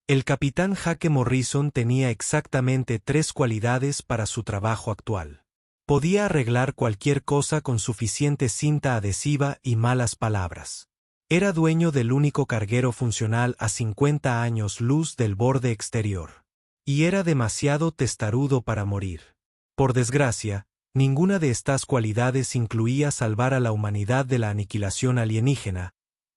El capitán Jake Morrison tenía exactamente 3 cualidades para su trabajo actual. Podía arreglar cualquier cosa con suficiente cinta adhesiva y malas palabras. Era dueño del único carguero funcional a 50 años luz del borde exterior. Y era demasiado testarudo para morir. Por desgracia, ninguna de estas cualidades incluía salvar a la humanidad de la aniquilación alienígena,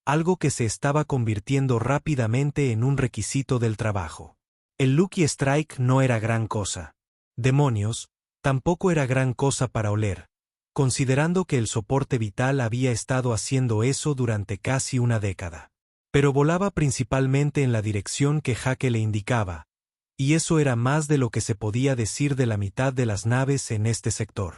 algo que se estaba convirtiendo rápidamente en un requisito del trabajo. El Lucky Strike no era gran cosa. Demonios, tampoco era gran cosa para oler, considerando que el soporte vital había estado haciendo eso durante casi una década. Pero volaba principalmente en la dirección que Jake le indicaba, y eso era más de lo que se podía decir de la mitad de las naves en este sector.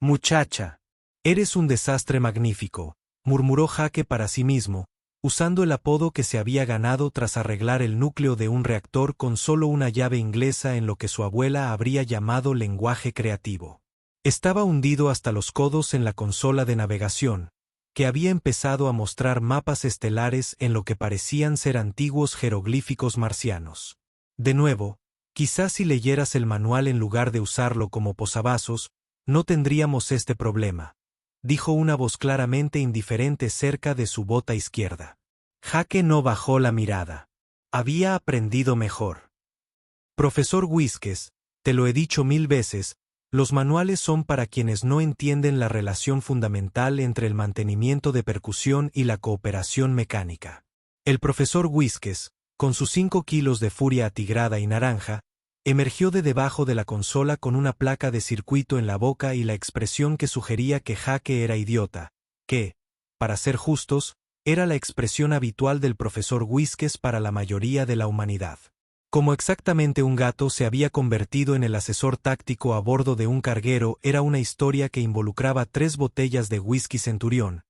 «Muchacha, eres un desastre magnífico», murmuró Jake para sí mismo, usando el apodo que se había ganado tras arreglar el núcleo de un reactor con solo una llave inglesa en lo que su abuela habría llamado lenguaje creativo. Estaba hundido hasta los codos en la consola de navegación, que había empezado a mostrar mapas estelares en lo que parecían ser antiguos jeroglíficos marcianos. De nuevo, quizás si leyeras el manual en lugar de usarlo como posavasos, no tendríamos este problema, dijo una voz claramente indiferente cerca de su bota izquierda. Jake no bajó la mirada. Había aprendido mejor. Profesor Whiskes, te lo he dicho 1000 veces, los manuales son para quienes no entienden la relación fundamental entre el mantenimiento de percusión y la cooperación mecánica. El profesor Whiskes, con sus 5 kilos de furia atigrada y naranja, emergió de debajo de la consola con una placa de circuito en la boca y la expresión que sugería que Jake era idiota, que, para ser justos, era la expresión habitual del profesor Whiskes para la mayoría de la humanidad. Como exactamente un gato se había convertido en el asesor táctico a bordo de un carguero era una historia que involucraba 3 botellas de whisky Centurión,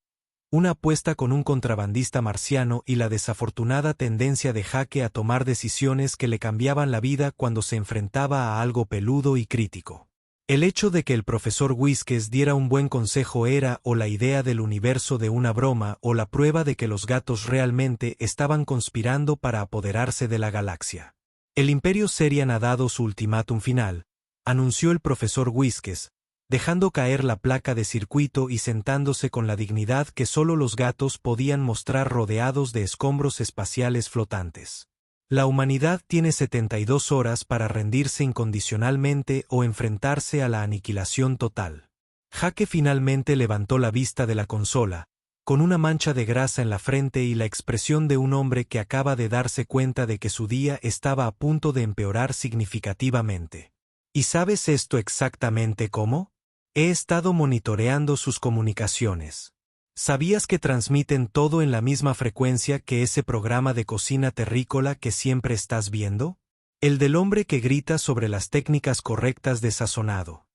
una apuesta con un contrabandista marciano y la desafortunada tendencia de Jake a tomar decisiones que le cambiaban la vida cuando se enfrentaba a algo peludo y crítico. El hecho de que el profesor Whiskes diera un buen consejo era o la idea del universo de una broma o la prueba de que los gatos realmente estaban conspirando para apoderarse de la galaxia. El Imperio Serian ha dado su ultimátum final, anunció el profesor Whiskes, dejando caer la placa de circuito y sentándose con la dignidad que solo los gatos podían mostrar rodeados de escombros espaciales flotantes. La humanidad tiene 72 horas para rendirse incondicionalmente o enfrentarse a la aniquilación total. Jake finalmente levantó la vista de la consola, con una mancha de grasa en la frente y la expresión de un hombre que acaba de darse cuenta de que su día estaba a punto de empeorar significativamente. ¿Y sabes esto exactamente cómo? He estado monitoreando sus comunicaciones. ¿Sabías que transmiten todo en la misma frecuencia que ese programa de cocina terrícola que siempre estás viendo? El del hombre que grita sobre las técnicas correctas de sazonado.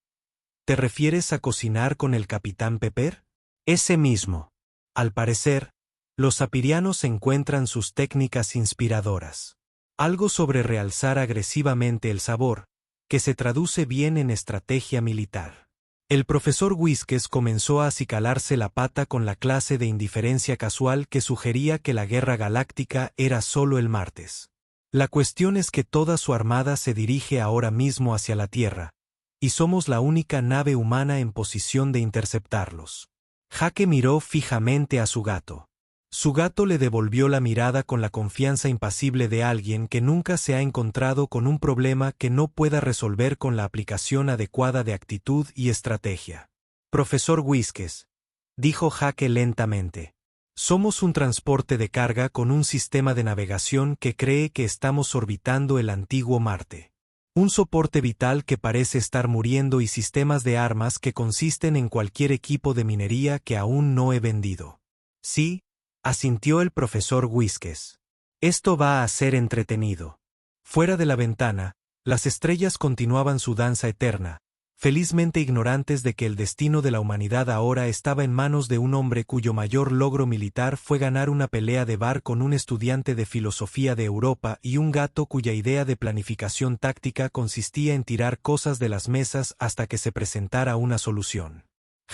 ¿Te refieres a cocinar con el Capitán Pepper? Ese mismo. Al parecer, los sapirianos encuentran sus técnicas inspiradoras. Algo sobre realzar agresivamente el sabor, que se traduce bien en estrategia militar. El profesor Whiskes comenzó a acicalarse la pata con la clase de indiferencia casual que sugería que la guerra galáctica era solo el martes. La cuestión es que toda su armada se dirige ahora mismo hacia la Tierra, y somos la única nave humana en posición de interceptarlos. Jake miró fijamente a su gato. Su gato le devolvió la mirada con la confianza impasible de alguien que nunca se ha encontrado con un problema que no pueda resolver con la aplicación adecuada de actitud y estrategia. Profesor Whiskes, dijo Jake lentamente, somos un transporte de carga con un sistema de navegación que cree que estamos orbitando el antiguo Marte. Un soporte vital que parece estar muriendo y sistemas de armas que consisten en cualquier equipo de minería que aún no he vendido. Sí, asintió el profesor Whiskes. Esto va a ser entretenido. Fuera de la ventana, las estrellas continuaban su danza eterna, felizmente ignorantes de que el destino de la humanidad ahora estaba en manos de un hombre cuyo mayor logro militar fue ganar una pelea de bar con un estudiante de filosofía de Europa y un gato cuya idea de planificación táctica consistía en tirar cosas de las mesas hasta que se presentara una solución.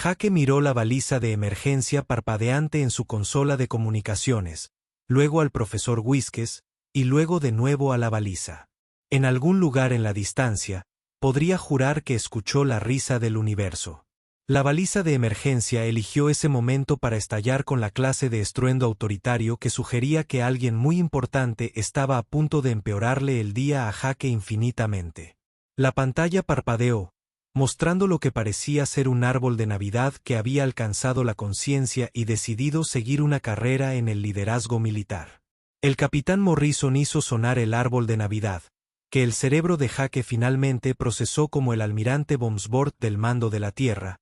Jake miró la baliza de emergencia parpadeante en su consola de comunicaciones, luego al profesor Whiskes, y luego de nuevo a la baliza. En algún lugar en la distancia, podría jurar que escuchó la risa del universo. La baliza de emergencia eligió ese momento para estallar con la clase de estruendo autoritario que sugería que alguien muy importante estaba a punto de empeorarle el día a Jake infinitamente. La pantalla parpadeó, mostrando lo que parecía ser un árbol de Navidad que había alcanzado la conciencia y decidido seguir una carrera en el liderazgo militar. El capitán Morrison hizo sonar el árbol de Navidad, que el cerebro de Jake finalmente procesó como el almirante Bomsbord del mando de la Tierra,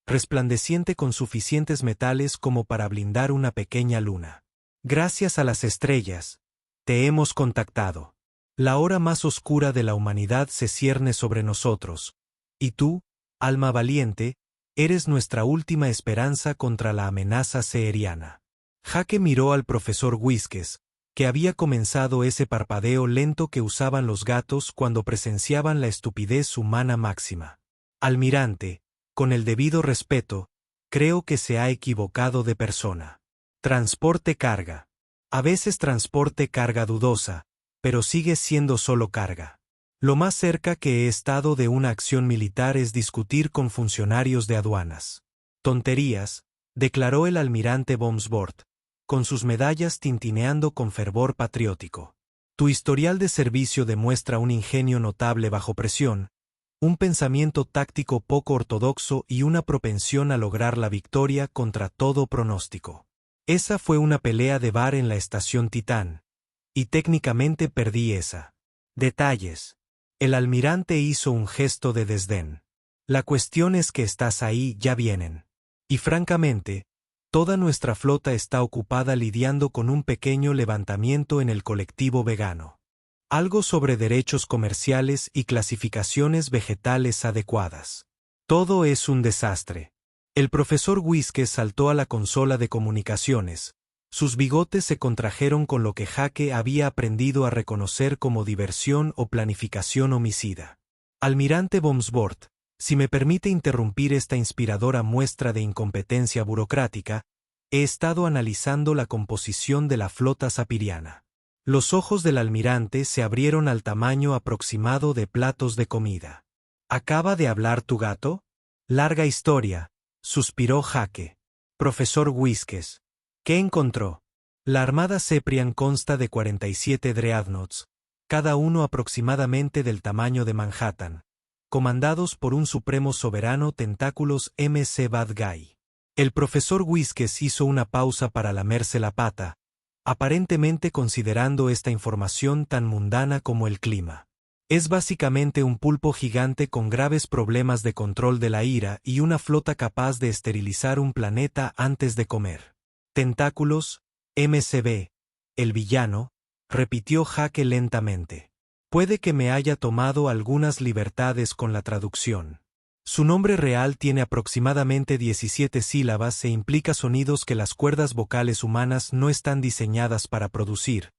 resplandeciente con suficientes metales como para blindar una pequeña luna. Gracias a las estrellas, te hemos contactado. La hora más oscura de la humanidad se cierne sobre nosotros, y tú, alma valiente, eres nuestra última esperanza contra la amenaza seheriana. Jake miró al profesor Whiskes, que había comenzado ese parpadeo lento que usaban los gatos cuando presenciaban la estupidez humana máxima. Almirante, con el debido respeto, creo que se ha equivocado de persona. Transporte carga. A veces transporte carga dudosa, pero sigue siendo solo carga. Lo más cerca que he estado de una acción militar es discutir con funcionarios de aduanas. Tonterías, declaró el almirante Bomsbord, con sus medallas tintineando con fervor patriótico. Tu historial de servicio demuestra un ingenio notable bajo presión, un pensamiento táctico poco ortodoxo y una propensión a lograr la victoria contra todo pronóstico. Esa fue una pelea de bar en la estación Titán, y técnicamente perdí esa. Detalles. El almirante hizo un gesto de desdén. La cuestión es que estás ahí, ya vienen. Y francamente, toda nuestra flota está ocupada lidiando con un pequeño levantamiento en el colectivo vegano. Algo sobre derechos comerciales y clasificaciones vegetales adecuadas. Todo es un desastre. El profesor Whiskes saltó a la consola de comunicaciones. Sus bigotes se contrajeron con lo que Jake había aprendido a reconocer como diversión o planificación homicida. Almirante Bomsbord, si me permite interrumpir esta inspiradora muestra de incompetencia burocrática, he estado analizando la composición de la flota sapiriana. Los ojos del almirante se abrieron al tamaño aproximado de platos de comida. ¿Acaba de hablar tu gato? Larga historia, suspiró Jake. Profesor Whiskes, ¿qué encontró? La armada Ceprian consta de 47 dreadnoughts, cada uno aproximadamente del tamaño de Manhattan, comandados por un supremo soberano tentáculos MC Bad Guy. El profesor Whiskes hizo una pausa para lamerse la pata, aparentemente considerando esta información tan mundana como el clima. Es básicamente un pulpo gigante con graves problemas de control de la ira y una flota capaz de esterilizar un planeta antes de comer. Tentáculos, MCB, el villano, repitió Jake lentamente. Puede que me haya tomado algunas libertades con la traducción. Su nombre real tiene aproximadamente 17 sílabas e implica sonidos que las cuerdas vocales humanas no están diseñadas para producir,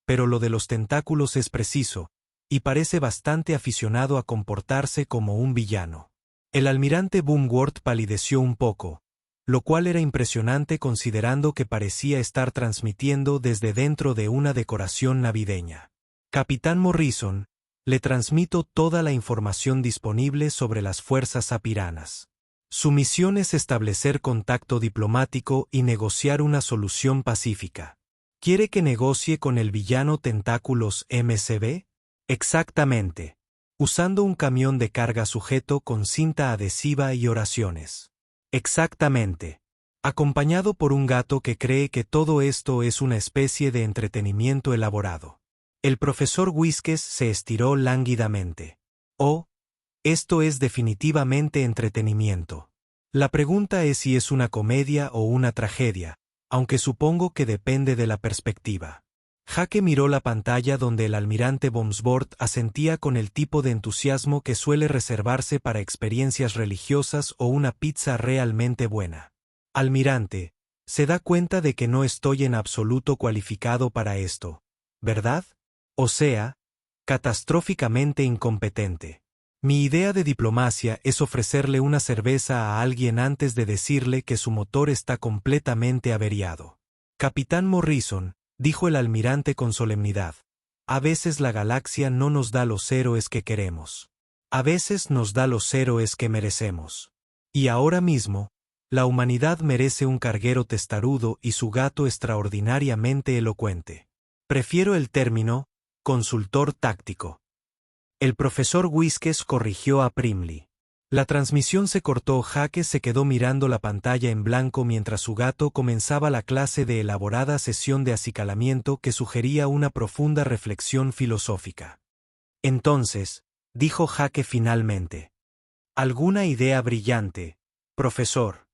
pero lo de los tentáculos es preciso, y parece bastante aficionado a comportarse como un villano. El almirante Boomworth palideció un poco, lo cual era impresionante considerando que parecía estar transmitiendo desde dentro de una decoración navideña. Capitán Morrison, le transmito toda la información disponible sobre las fuerzas sapiranas. Su misión es establecer contacto diplomático y negociar una solución pacífica. ¿Quiere que negocie con el villano Tentáculos MCB? Exactamente. Usando un camión de carga sujeto con cinta adhesiva y oraciones. Exactamente. Acompañado por un gato que cree que todo esto es una especie de entretenimiento elaborado. El profesor Whiskes se estiró lánguidamente. Oh, esto es definitivamente entretenimiento. La pregunta es si es una comedia o una tragedia, aunque supongo que depende de la perspectiva. Jake miró la pantalla donde el almirante Bomsbord asentía con el tipo de entusiasmo que suele reservarse para experiencias religiosas o una pizza realmente buena. Almirante, se da cuenta de que no estoy en absoluto cualificado para esto, ¿verdad? O sea, catastróficamente incompetente. Mi idea de diplomacia es ofrecerle una cerveza a alguien antes de decirle que su motor está completamente averiado. Capitán Morrison, dijo el almirante con solemnidad, A veces la galaxia no nos da los héroes que queremos. A veces nos da los héroes que merecemos. Y ahora mismo, la humanidad merece un carguero testarudo y su gato extraordinariamente elocuente. Prefiero el término consultor táctico. El profesor Whiskers corrigió a Primly. La transmisión se cortó. Jake se quedó mirando la pantalla en blanco mientras su gato comenzaba la clase de elaborada sesión de acicalamiento que sugería una profunda reflexión filosófica. Entonces, dijo Jake finalmente. ¿Alguna idea brillante, profesor?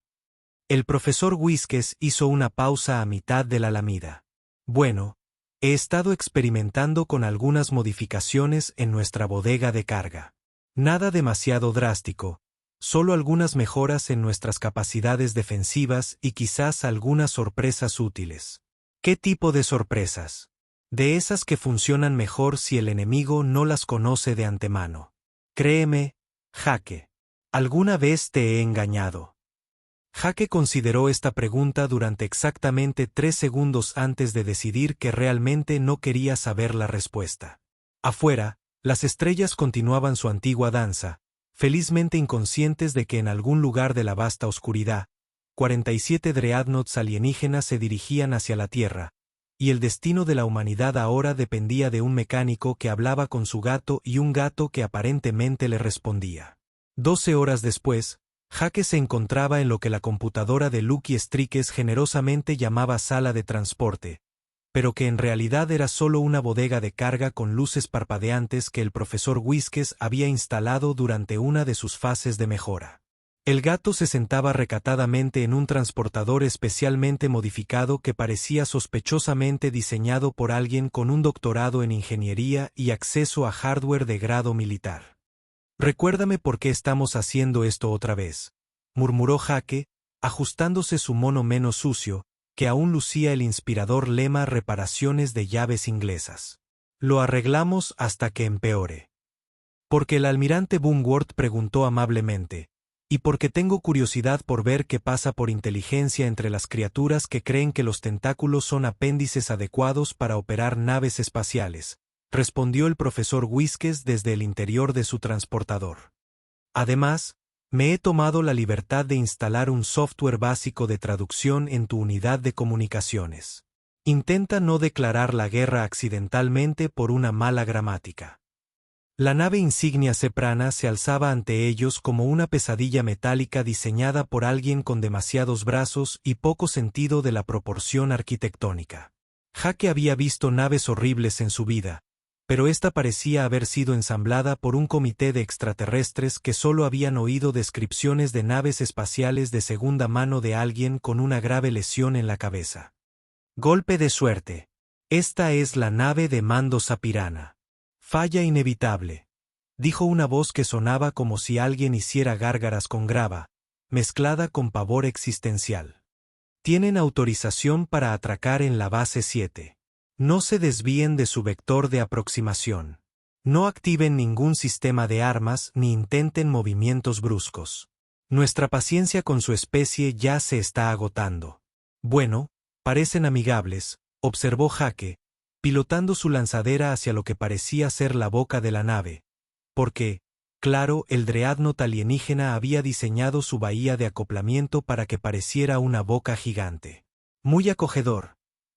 El profesor Whiskers hizo una pausa a mitad de la lamida. Bueno, he estado experimentando con algunas modificaciones en nuestra bodega de carga. Nada demasiado drástico, solo algunas mejoras en nuestras capacidades defensivas y quizás algunas sorpresas útiles. ¿Qué tipo de sorpresas? De esas que funcionan mejor si el enemigo no las conoce de antemano. Créeme, Jake. ¿Alguna vez te he engañado? Jake consideró esta pregunta durante exactamente 3 segundos antes de decidir que realmente no quería saber la respuesta. Afuera, las estrellas continuaban su antigua danza, felizmente inconscientes de que en algún lugar de la vasta oscuridad, 47 dreadnoughts alienígenas se dirigían hacia la Tierra, y el destino de la humanidad ahora dependía de un mecánico que hablaba con su gato y un gato que aparentemente le respondía. 12 horas después, Jake se encontraba en lo que la computadora de Lucky Strikes generosamente llamaba sala de transporte, pero que en realidad era solo una bodega de carga con luces parpadeantes que el profesor Whiskers había instalado durante una de sus fases de mejora. El gato se sentaba recatadamente en un transportador especialmente modificado que parecía sospechosamente diseñado por alguien con un doctorado en ingeniería y acceso a hardware de grado militar. «Recuérdame por qué estamos haciendo esto otra vez», murmuró Jake, ajustándose su mono menos sucio, que aún lucía el inspirador lema reparaciones de llaves inglesas. Lo arreglamos hasta que empeore. Porque el almirante Boomworth preguntó amablemente, y porque tengo curiosidad por ver qué pasa por inteligencia entre las criaturas que creen que los tentáculos son apéndices adecuados para operar naves espaciales, respondió el profesor Whiskers desde el interior de su transportador. Además, me he tomado la libertad de instalar un software básico de traducción en tu unidad de comunicaciones. Intenta no declarar la guerra accidentalmente por una mala gramática. La nave insignia Seprana se alzaba ante ellos como una pesadilla metálica diseñada por alguien con demasiados brazos y poco sentido de la proporción arquitectónica. Jake había visto naves horribles en su vida, pero esta parecía haber sido ensamblada por un comité de extraterrestres que solo habían oído descripciones de naves espaciales de segunda mano de alguien con una grave lesión en la cabeza. Golpe de suerte. Esta es la nave de mando Sapirana. Falla inevitable, dijo una voz que sonaba como si alguien hiciera gárgaras con grava, mezclada con pavor existencial. Tienen autorización para atracar en la base 7. No se desvíen de su vector de aproximación. No activen ningún sistema de armas ni intenten movimientos bruscos. Nuestra paciencia con su especie ya se está agotando. Bueno, parecen amigables, observó Jake, pilotando su lanzadera hacia lo que parecía ser la boca de la nave, porque, claro, el dreadnought alienígena había diseñado su bahía de acoplamiento para que pareciera una boca gigante. Muy acogedor.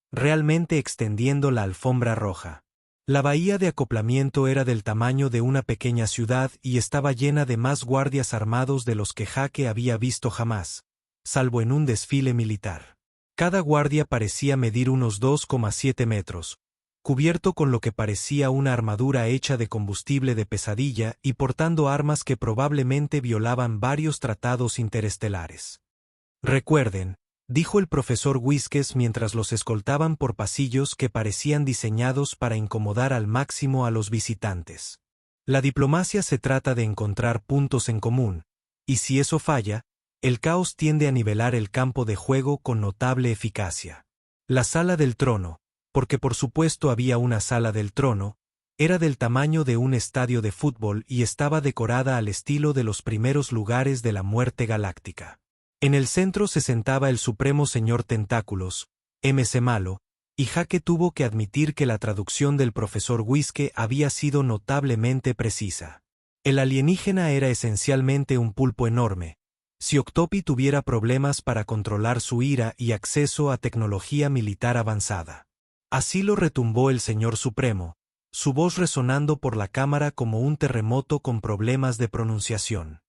Realmente extendiendo la alfombra roja. La bahía de acoplamiento era del tamaño de una pequeña ciudad y estaba llena de más guardias armados de los que Jake había visto jamás, salvo en un desfile militar. Cada guardia parecía medir unos 2,7 metros, cubierto con lo que parecía una armadura hecha de combustible de pesadilla y portando armas que probablemente violaban varios tratados interestelares. Recuerden, dijo el profesor Whiskers mientras los escoltaban por pasillos que parecían diseñados para incomodar al máximo a los visitantes. La diplomacia se trata de encontrar puntos en común, y si eso falla, el caos tiende a nivelar el campo de juego con notable eficacia. La sala del trono, porque por supuesto había una sala del trono, era del tamaño de un estadio de fútbol y estaba decorada al estilo de los primeros lugares de la muerte galáctica. En el centro se sentaba el supremo señor Tentáculos, MC Malo, y Jake tuvo que admitir que la traducción del profesor Whiskey había sido notablemente precisa. El alienígena era esencialmente un pulpo enorme. Si Octopi tuviera problemas para controlar su ira y acceso a tecnología militar avanzada. Así lo retumbó el Señor Supremo, su voz resonando por la cámara como un terremoto con problemas de pronunciación.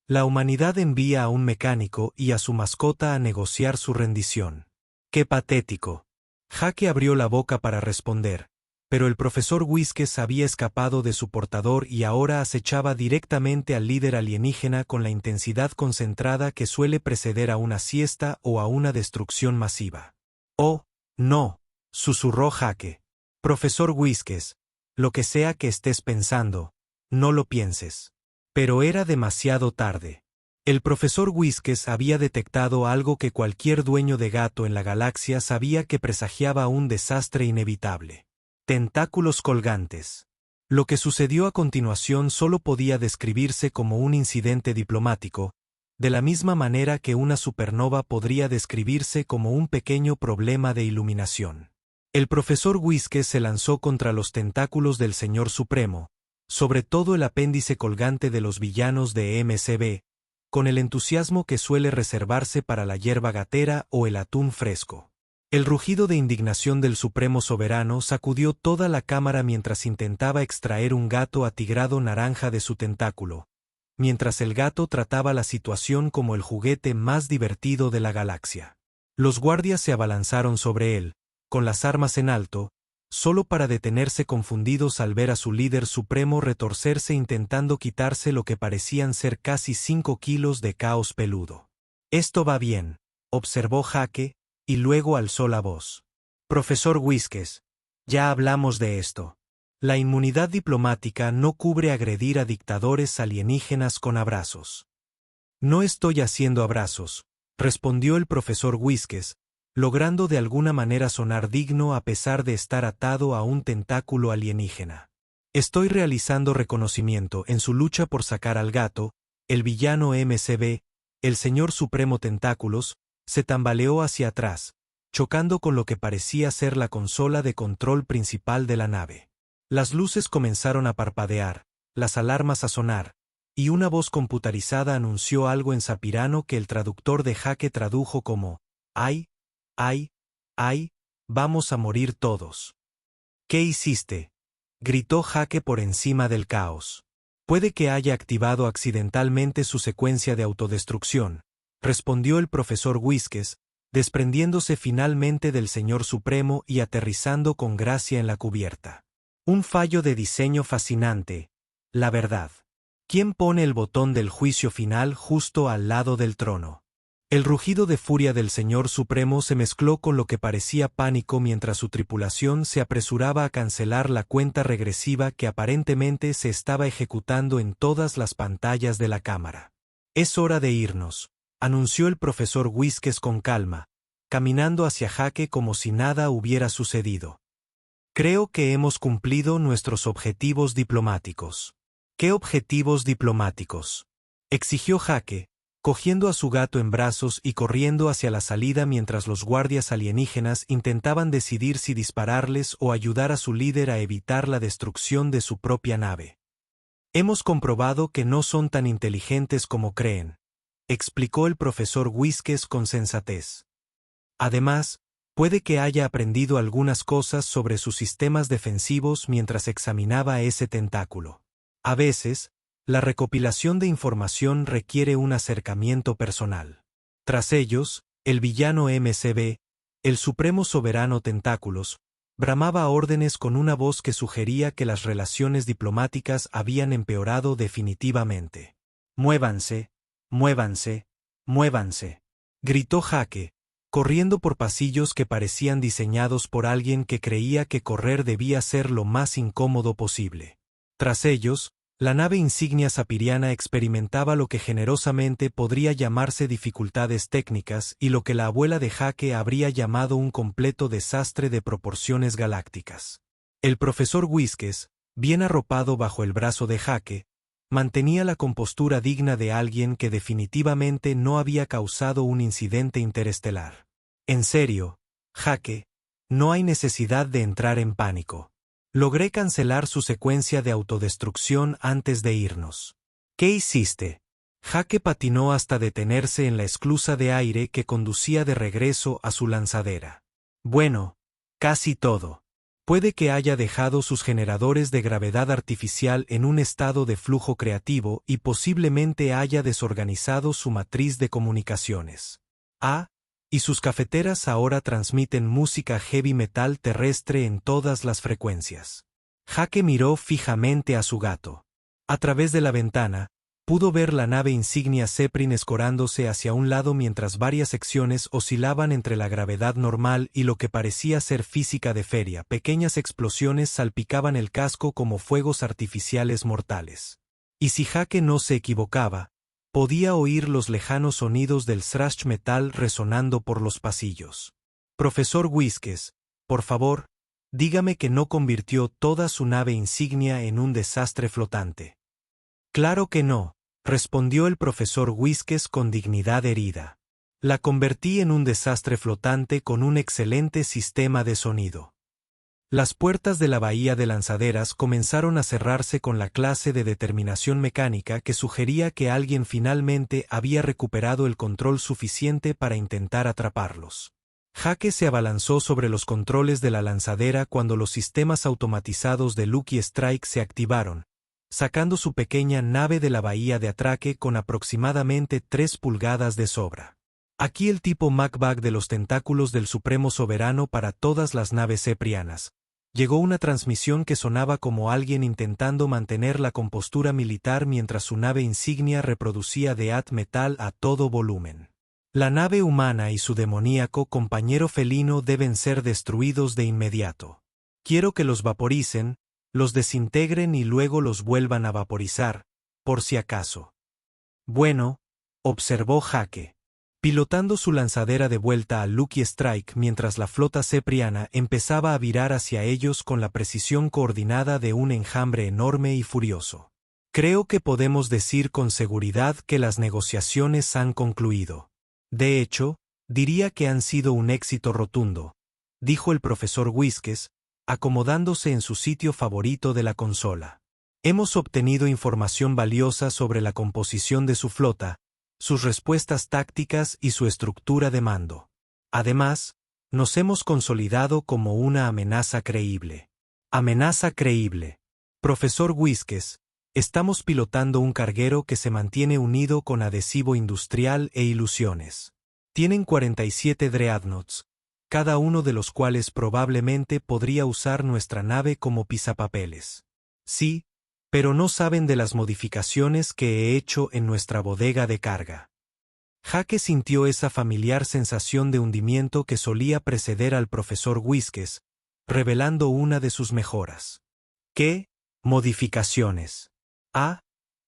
La humanidad envía a un mecánico y a su mascota a negociar su rendición. ¡Qué patético! Jake abrió la boca para responder, pero el profesor Whiskers había escapado de su portador y ahora acechaba directamente al líder alienígena con la intensidad concentrada que suele preceder a una siesta o a una destrucción masiva. «Oh, no», susurró Jake. «Profesor Whiskers, lo que sea que estés pensando, no lo pienses». Pero era demasiado tarde. El profesor Whiskers había detectado algo que cualquier dueño de gato en la galaxia sabía que presagiaba un desastre inevitable. Tentáculos colgantes. Lo que sucedió a continuación solo podía describirse como un incidente diplomático, de la misma manera que una supernova podría describirse como un pequeño problema de iluminación. El profesor Whiskers se lanzó contra los tentáculos del Señor Supremo, sobre todo el apéndice colgante de los villanos de MCB, con el entusiasmo que suele reservarse para la hierba gatera o el atún fresco. El rugido de indignación del Supremo Soberano sacudió toda la cámara mientras intentaba extraer un gato atigrado naranja de su tentáculo, mientras el gato trataba la situación como el juguete más divertido de la galaxia. Los guardias se abalanzaron sobre él, con las armas en alto, solo para detenerse confundidos al ver a su líder supremo retorcerse intentando quitarse lo que parecían ser casi 5 kilos de caos peludo. «Esto va bien», observó Jake, y luego alzó la voz. «Profesor Whiskers, ya hablamos de esto. La inmunidad diplomática no cubre agredir a dictadores alienígenas con abrazos». «No estoy haciendo abrazos», respondió el profesor Whiskers, logrando de alguna manera sonar digno a pesar de estar atado a un tentáculo alienígena. «Estoy realizando reconocimiento en su lucha por sacar al gato». El villano MCB, el Señor Supremo Tentáculos, se tambaleó hacia atrás, chocando con lo que parecía ser la consola de control principal de la nave. Las luces comenzaron a parpadear, las alarmas a sonar, y una voz computarizada anunció algo en sapirano que el traductor de Jake tradujo como «¡Ay! ¡Ay! ¡Ay! ¡Vamos a morir todos!». «¿Qué hiciste?», gritó Jake por encima del caos. «Puede que haya activado accidentalmente su secuencia de autodestrucción», respondió el profesor Whiskers, desprendiéndose finalmente del Señor Supremo y aterrizando con gracia en la cubierta. «Un fallo de diseño fascinante, la verdad. ¿Quién pone el botón del juicio final justo al lado del trono?». El rugido de furia del Señor Supremo se mezcló con lo que parecía pánico mientras su tripulación se apresuraba a cancelar la cuenta regresiva que aparentemente se estaba ejecutando en todas las pantallas de la cámara. «Es hora de irnos», anunció el profesor Whiskers con calma, caminando hacia Jake como si nada hubiera sucedido. «Creo que hemos cumplido nuestros objetivos diplomáticos». «¿Qué objetivos diplomáticos?», exigió Jake, cogiendo a su gato en brazos y corriendo hacia la salida mientras los guardias alienígenas intentaban decidir si dispararles o ayudar a su líder a evitar la destrucción de su propia nave. «Hemos comprobado que no son tan inteligentes como creen», explicó el profesor Whiskers con sensatez. «Además, puede que haya aprendido algunas cosas sobre sus sistemas defensivos mientras examinaba ese tentáculo. A veces, la recopilación de información requiere un acercamiento personal». Tras ellos, el villano MCB, el Supremo Soberano Tentáculos, bramaba órdenes con una voz que sugería que las relaciones diplomáticas habían empeorado definitivamente. «Muévanse, muévanse, muévanse», gritó Jake, corriendo por pasillos que parecían diseñados por alguien que creía que correr debía ser lo más incómodo posible. Tras ellos, la nave insignia sapiriana experimentaba lo que generosamente podría llamarse dificultades técnicas y lo que la abuela de Jake habría llamado un completo desastre de proporciones galácticas. El profesor Whiskers, bien arropado bajo el brazo de Jake, mantenía la compostura digna de alguien que definitivamente no había causado un incidente interestelar. «En serio, Jake», No hay necesidad de entrar en pánico. Logré cancelar su secuencia de autodestrucción antes de irnos. ¿Qué hiciste? Jake patinó hasta detenerse en la esclusa de aire que conducía de regreso a su lanzadera. Bueno, casi todo. Puede que haya dejado sus generadores de gravedad artificial en un estado de flujo creativo y posiblemente haya desorganizado su matriz de comunicaciones. Y sus cafeteras ahora transmiten música heavy metal terrestre en todas las frecuencias. Jake miró fijamente a su gato. A través de la ventana, pudo ver la nave insignia Zephyrin escorándose hacia un lado mientras varias secciones oscilaban entre la gravedad normal y lo que parecía ser física de feria. Pequeñas explosiones salpicaban el casco como fuegos artificiales mortales. Y si Jake no se equivocaba, podía oír los lejanos sonidos del thrash metal resonando por los pasillos. Profesor Whiskes, por favor, dígame que no convirtió toda su nave insignia en un desastre flotante. Claro que no, respondió el profesor Whiskes con dignidad herida. La convertí en un desastre flotante con un excelente sistema de sonido. Las puertas de la bahía de lanzaderas comenzaron a cerrarse con la clase de determinación mecánica que sugería que alguien finalmente había recuperado el control suficiente para intentar atraparlos. Jake se abalanzó sobre los controles de la lanzadera cuando los sistemas automatizados de Lucky Strike se activaron, sacando su pequeña nave de la bahía de atraque con aproximadamente 3 pulgadas de sobra. Aquí el tipo MacBag de los tentáculos del Supremo Soberano para todas las naves zephrianas. Llegó una transmisión que sonaba como alguien intentando mantener la compostura militar mientras su nave insignia reproducía death metal a todo volumen. La nave humana y su demoníaco compañero felino deben ser destruidos de inmediato. Quiero que los vaporicen, los desintegren y luego los vuelvan a vaporizar, por si acaso. Bueno, observó Jake, pilotando su lanzadera de vuelta a Lucky Strike mientras la flota zephriana empezaba a virar hacia ellos con la precisión coordinada de un enjambre enorme y furioso. Creo que podemos decir con seguridad que las negociaciones han concluido. De hecho, diría que han sido un éxito rotundo, dijo el profesor Whiskes, acomodándose en su sitio favorito de la consola. Hemos obtenido información valiosa sobre la composición de su flota, sus respuestas tácticas y su estructura de mando. Además, nos hemos consolidado como una amenaza creíble. Amenaza creíble. Profesor Whiskes, estamos pilotando un carguero que se mantiene unido con adhesivo industrial e ilusiones. Tienen 47 dreadnoughts, cada uno de los cuales probablemente podría usar nuestra nave como pisapapeles. Sí, pero no saben de las modificaciones que he hecho en nuestra bodega de carga. Jake sintió esa familiar sensación de hundimiento que solía preceder al profesor Whiskes, revelando una de sus mejoras. ¿Qué? Modificaciones.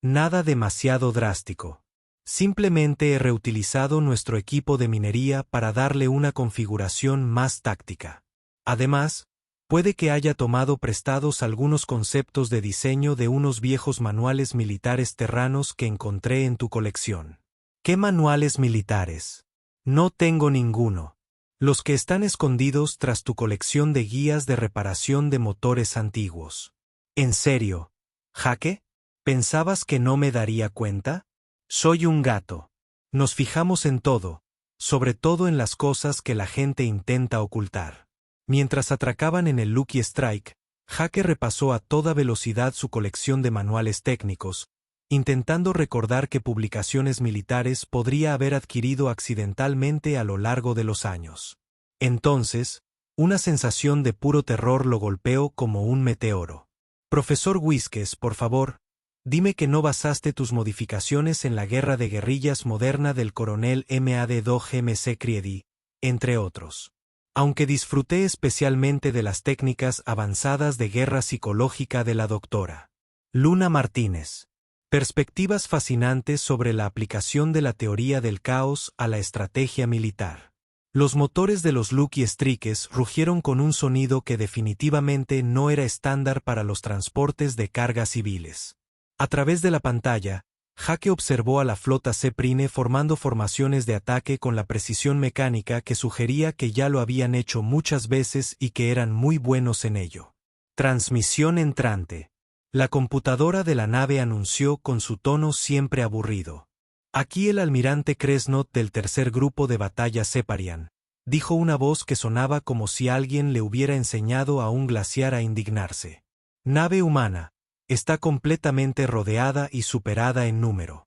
Nada demasiado drástico. Simplemente he reutilizado nuestro equipo de minería para darle una configuración más táctica. Además, puede que haya tomado prestados algunos conceptos de diseño de unos viejos manuales militares terranos que encontré en tu colección. ¿Qué manuales militares? No tengo ninguno. Los que están escondidos tras tu colección de guías de reparación de motores antiguos. ¿En serio, Jake? ¿Pensabas que no me daría cuenta? Soy un gato. Nos fijamos en todo, sobre todo en las cosas que la gente intenta ocultar. Mientras atracaban en el Lucky Strike, Jake repasó a toda velocidad su colección de manuales técnicos, intentando recordar qué publicaciones militares podría haber adquirido accidentalmente a lo largo de los años. Entonces, una sensación de puro terror lo golpeó como un meteoro. Profesor Whiskes, por favor, dime que no basaste tus modificaciones en la guerra de guerrillas moderna del coronel Mad2 McCready, entre otros. Aunque disfruté especialmente de las técnicas avanzadas de guerra psicológica de la doctora Luna Martínez. Perspectivas fascinantes sobre la aplicación de la teoría del caos a la estrategia militar. Los motores de los Lucky Strikes rugieron con un sonido que definitivamente no era estándar para los transportes de carga civiles. A través de la pantalla, Jake observó a la flota Zeppelin formando formaciones de ataque con la precisión mecánica que sugería que ya lo habían hecho muchas veces y que eran muy buenos en ello. Transmisión entrante. La computadora de la nave anunció con su tono siempre aburrido. Aquí el almirante Kresnot del tercer grupo de batalla Separian, dijo una voz que sonaba como si alguien le hubiera enseñado a un glaciar a indignarse. Nave humana. Está completamente rodeada y superada en número.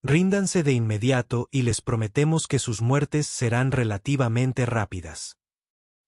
Ríndanse de inmediato y les prometemos que sus muertes serán relativamente rápidas.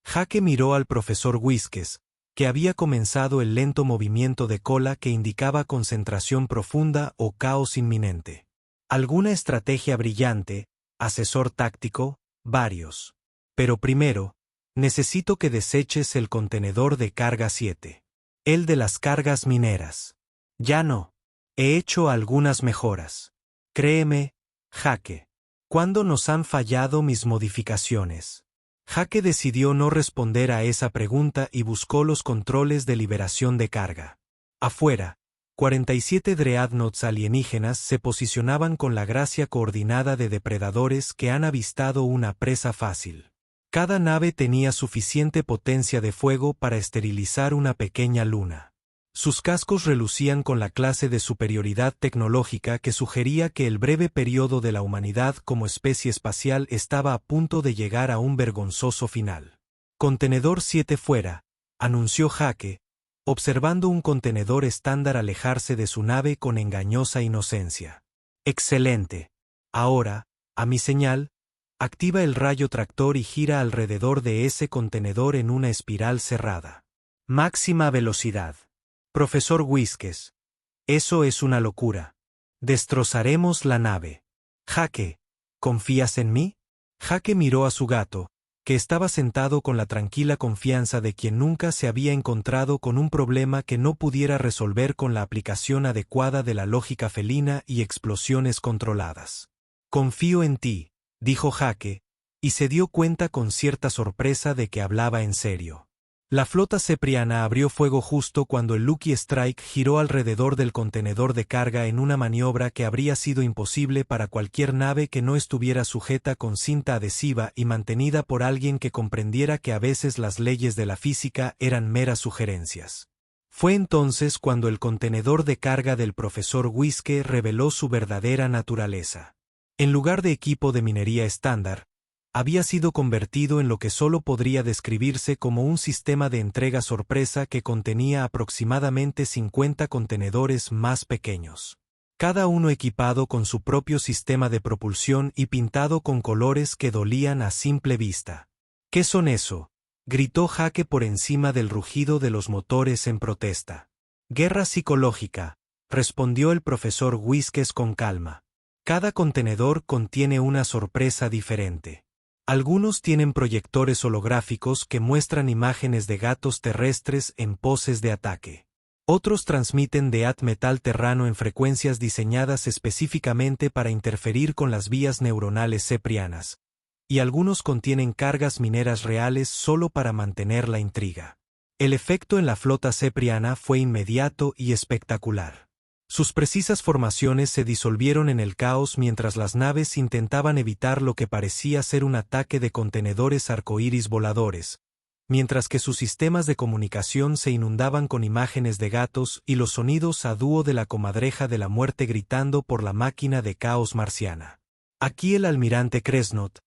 Jake miró al profesor Whiskes, que había comenzado el lento movimiento de cola que indicaba concentración profunda o caos inminente. ¿Alguna estrategia brillante, asesor táctico? Varios. Pero primero, necesito que deseches el contenedor de carga 7. El de las cargas mineras. Ya no. He hecho algunas mejoras. Créeme, Jake. ¿Cuándo nos han fallado mis modificaciones? Jake decidió no responder a esa pregunta y buscó los controles de liberación de carga. Afuera, 47 dreadnoughts alienígenas se posicionaban con la gracia coordinada de depredadores que han avistado una presa fácil. Cada nave tenía suficiente potencia de fuego para esterilizar una pequeña luna. Sus cascos relucían con la clase de superioridad tecnológica que sugería que el breve periodo de la humanidad como especie espacial estaba a punto de llegar a un vergonzoso final. Contenedor 7 fuera, anunció Jake, observando un contenedor estándar alejarse de su nave con engañosa inocencia. Excelente. Ahora, a mi señal, activa el rayo tractor y gira alrededor de ese contenedor en una espiral cerrada. Máxima velocidad. Profesor Whiskes. Eso es una locura. Destrozaremos la nave. Jake, ¿confías en mí? Jake miró a su gato, que estaba sentado con la tranquila confianza de quien nunca se había encontrado con un problema que no pudiera resolver con la aplicación adecuada de la lógica felina y explosiones controladas. Confío en ti, dijo Jake, y se dio cuenta con cierta sorpresa de que hablaba en serio. La flota cepriana abrió fuego justo cuando el Lucky Strike giró alrededor del contenedor de carga en una maniobra que habría sido imposible para cualquier nave que no estuviera sujeta con cinta adhesiva y mantenida por alguien que comprendiera que a veces las leyes de la física eran meras sugerencias. Fue entonces cuando el contenedor de carga del profesor Whiskey reveló su verdadera naturaleza. En lugar de equipo de minería estándar, había sido convertido en lo que solo podría describirse como un sistema de entrega sorpresa que contenía aproximadamente 50 contenedores más pequeños. Cada uno equipado con su propio sistema de propulsión y pintado con colores que dolían a simple vista. ¿Qué son eso?, gritó Jake por encima del rugido de los motores en protesta. Guerra psicológica, respondió el profesor Whiskes con calma. Cada contenedor contiene una sorpresa diferente. Algunos tienen proyectores holográficos que muestran imágenes de gatos terrestres en poses de ataque. Otros transmiten death metal terrano en frecuencias diseñadas específicamente para interferir con las vías neuronales ceprianas. Y algunos contienen cargas mineras reales solo para mantener la intriga. El efecto en la flota cepriana fue inmediato y espectacular. Sus precisas formaciones se disolvieron en el caos mientras las naves intentaban evitar lo que parecía ser un ataque de contenedores arcoíris voladores, mientras que sus sistemas de comunicación se inundaban con imágenes de gatos y los sonidos a dúo de la comadreja de la muerte gritando por la máquina de caos marciana. Aquí el almirante Kresnot.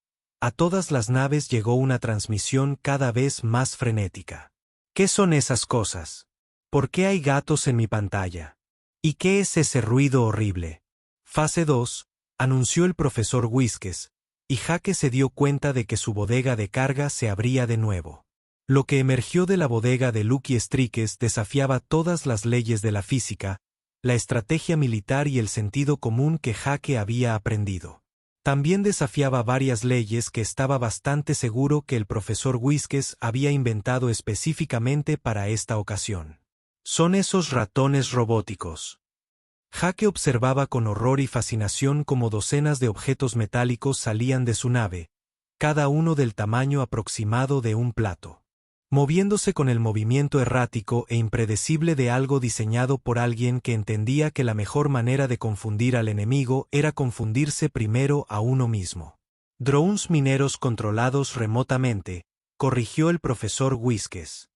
A todas las naves llegó una transmisión cada vez más frenética. ¿Qué son esas cosas? ¿Por qué hay gatos en mi pantalla? ¿Y qué es ese ruido horrible? Fase 2, anunció el profesor Whiskes, y Jake se dio cuenta de que su bodega de carga se abría de nuevo. Lo que emergió de la bodega de Lucky Strikes desafiaba todas las leyes de la física, la estrategia militar y el sentido común que Jake había aprendido. También desafiaba varias leyes que estaba bastante seguro que el profesor Whiskes había inventado específicamente para esta ocasión. Son esos ratones robóticos. Jake observaba con horror y fascinación cómo docenas de objetos metálicos salían de su nave, cada uno del tamaño aproximado de un plato. moviéndose con el movimiento errático e impredecible de algo diseñado por alguien que entendía que la mejor manera de confundir al enemigo era confundirse primero a uno mismo. Drones mineros controlados remotamente, corrigió el profesor Whiskes.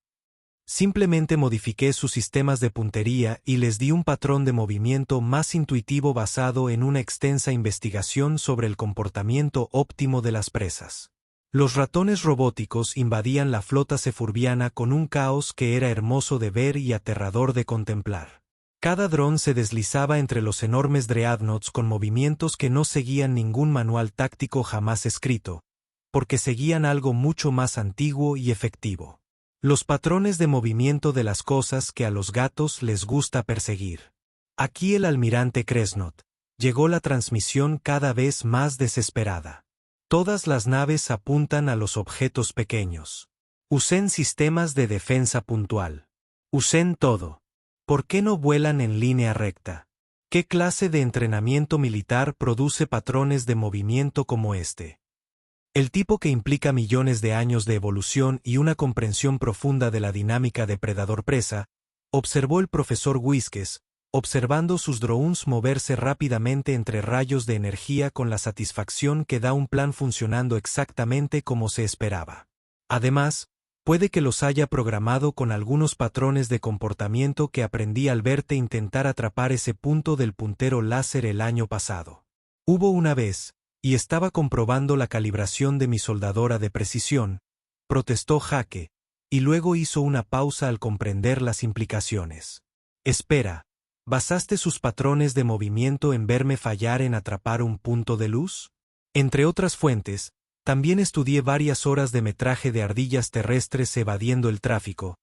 Simplemente modifiqué sus sistemas de puntería y les di un patrón de movimiento más intuitivo basado en una extensa investigación sobre el comportamiento óptimo de las presas. Los ratones robóticos invadían la flota sefurbiana con un caos que era hermoso de ver y aterrador de contemplar. Cada dron se deslizaba entre los enormes dreadnoughts con movimientos que no seguían ningún manual táctico jamás escrito, porque seguían algo mucho más antiguo y efectivo. Los patrones de movimiento de las cosas que a los gatos les gusta perseguir. Aquí el almirante Cresnot. Llegó la transmisión cada vez más desesperada. Todas las naves apuntan a los objetos pequeños. Usen sistemas de defensa puntual. Usen todo. ¿Por qué no vuelan en línea recta? ¿Qué clase de entrenamiento militar produce patrones de movimiento como este? El tipo que implica millones de años de evolución y una comprensión profunda de la dinámica depredador-presa, observó el profesor Whiskes, observando sus drones moverse rápidamente entre rayos de energía con la satisfacción que da un plan funcionando exactamente como se esperaba. Además, puede que los haya programado con algunos patrones de comportamiento que aprendí al verte intentar atrapar ese punto del puntero láser el año pasado. Hubo una vez, y estaba comprobando la calibración de mi soldadora de precisión, protestó Jake, y luego hizo una pausa al comprender las implicaciones. Espera, ¿basaste sus patrones de movimiento en verme fallar en atrapar un punto de luz? Entre otras fuentes, también estudié varias horas de metraje de ardillas terrestres evadiendo el tráfico,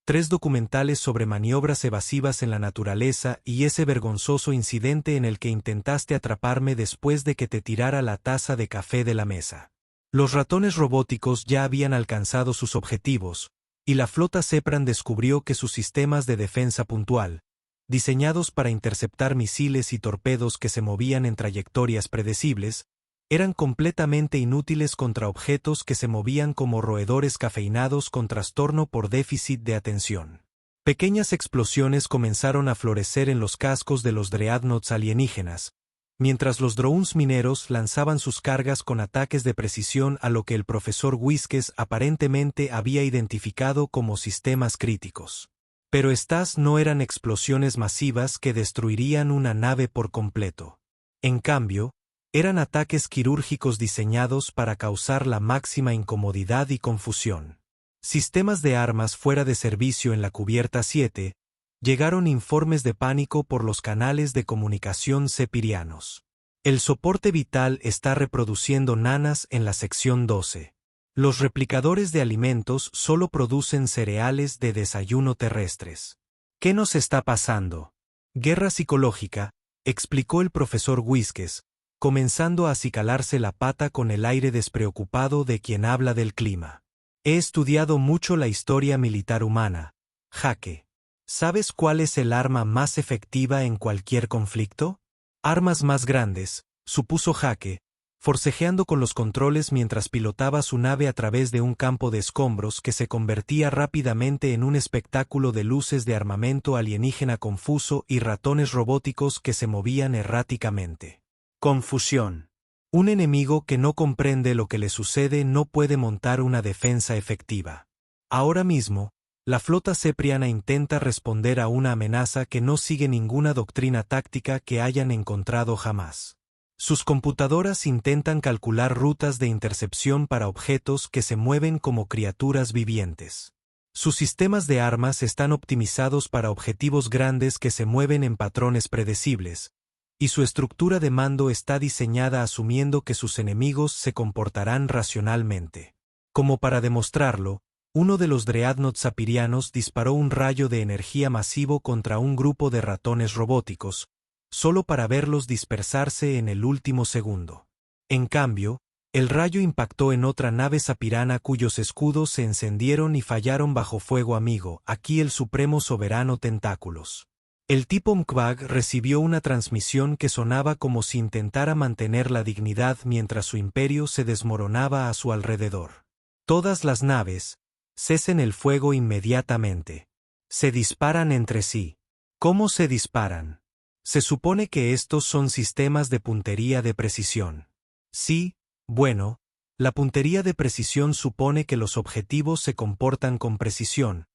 3 documentales sobre maniobras evasivas en la naturaleza y ese vergonzoso incidente en el que intentaste atraparme después de que te tirara la taza de café de la mesa. Los ratones robóticos ya habían alcanzado sus objetivos, y la flota Sepran descubrió que sus sistemas de defensa puntual, diseñados para interceptar misiles y torpedos que se movían en trayectorias predecibles, eran completamente inútiles contra objetos que se movían como roedores cafeinados con trastorno por déficit de atención. Pequeñas explosiones comenzaron a florecer en los cascos de los dreadnoughts alienígenas, mientras los drones mineros lanzaban sus cargas con ataques de precisión a lo que el profesor Whiskes aparentemente había identificado como sistemas críticos. Pero estas no eran explosiones masivas que destruirían una nave por completo. En cambio, eran ataques quirúrgicos diseñados para causar la máxima incomodidad y confusión. Sistemas de armas fuera de servicio en la cubierta 7, llegaron informes de pánico por los canales de comunicación sepirianos. El soporte vital está reproduciendo nanas en la sección 12. Los replicadores de alimentos solo producen cereales de desayuno terrestres. ¿Qué nos está pasando? Guerra psicológica, explicó el profesor Whiskes, comenzando a acicalarse la pata con el aire despreocupado de quien habla del clima. He estudiado mucho la historia militar humana, Jake. ¿Sabes cuál es el arma más efectiva en cualquier conflicto? Armas más grandes, supuso Jake, forcejeando con los controles mientras pilotaba su nave a través de un campo de escombros que se convertía rápidamente en un espectáculo de luces de armamento alienígena confuso y ratones robóticos que se movían erráticamente. Confusión. Un enemigo que no comprende lo que le sucede no puede montar una defensa efectiva. Ahora mismo, la flota sepriana intenta responder a una amenaza que no sigue ninguna doctrina táctica que hayan encontrado jamás. Sus computadoras intentan calcular rutas de intercepción para objetos que se mueven como criaturas vivientes. Sus sistemas de armas están optimizados para objetivos grandes que se mueven en patrones predecibles, y su estructura de mando está diseñada asumiendo que sus enemigos se comportarán racionalmente. Como para demostrarlo, uno de los dreadnoughts sapirianos disparó un rayo de energía masivo contra un grupo de ratones robóticos, solo para verlos dispersarse en el último segundo. En cambio, el rayo impactó en otra nave sapirana cuyos escudos se encendieron y fallaron bajo fuego amigo, aquí el supremo soberano Tentáculos. El tipo Mkvag recibió una transmisión que sonaba como si intentara mantener la dignidad mientras su imperio se desmoronaba a su alrededor. Todas las naves, Cesen el fuego inmediatamente. Se disparan entre sí. ¿Cómo se disparan? Se supone que estos son sistemas de puntería de precisión. Sí, bueno, la puntería de precisión supone que los objetivos se comportan con precisión,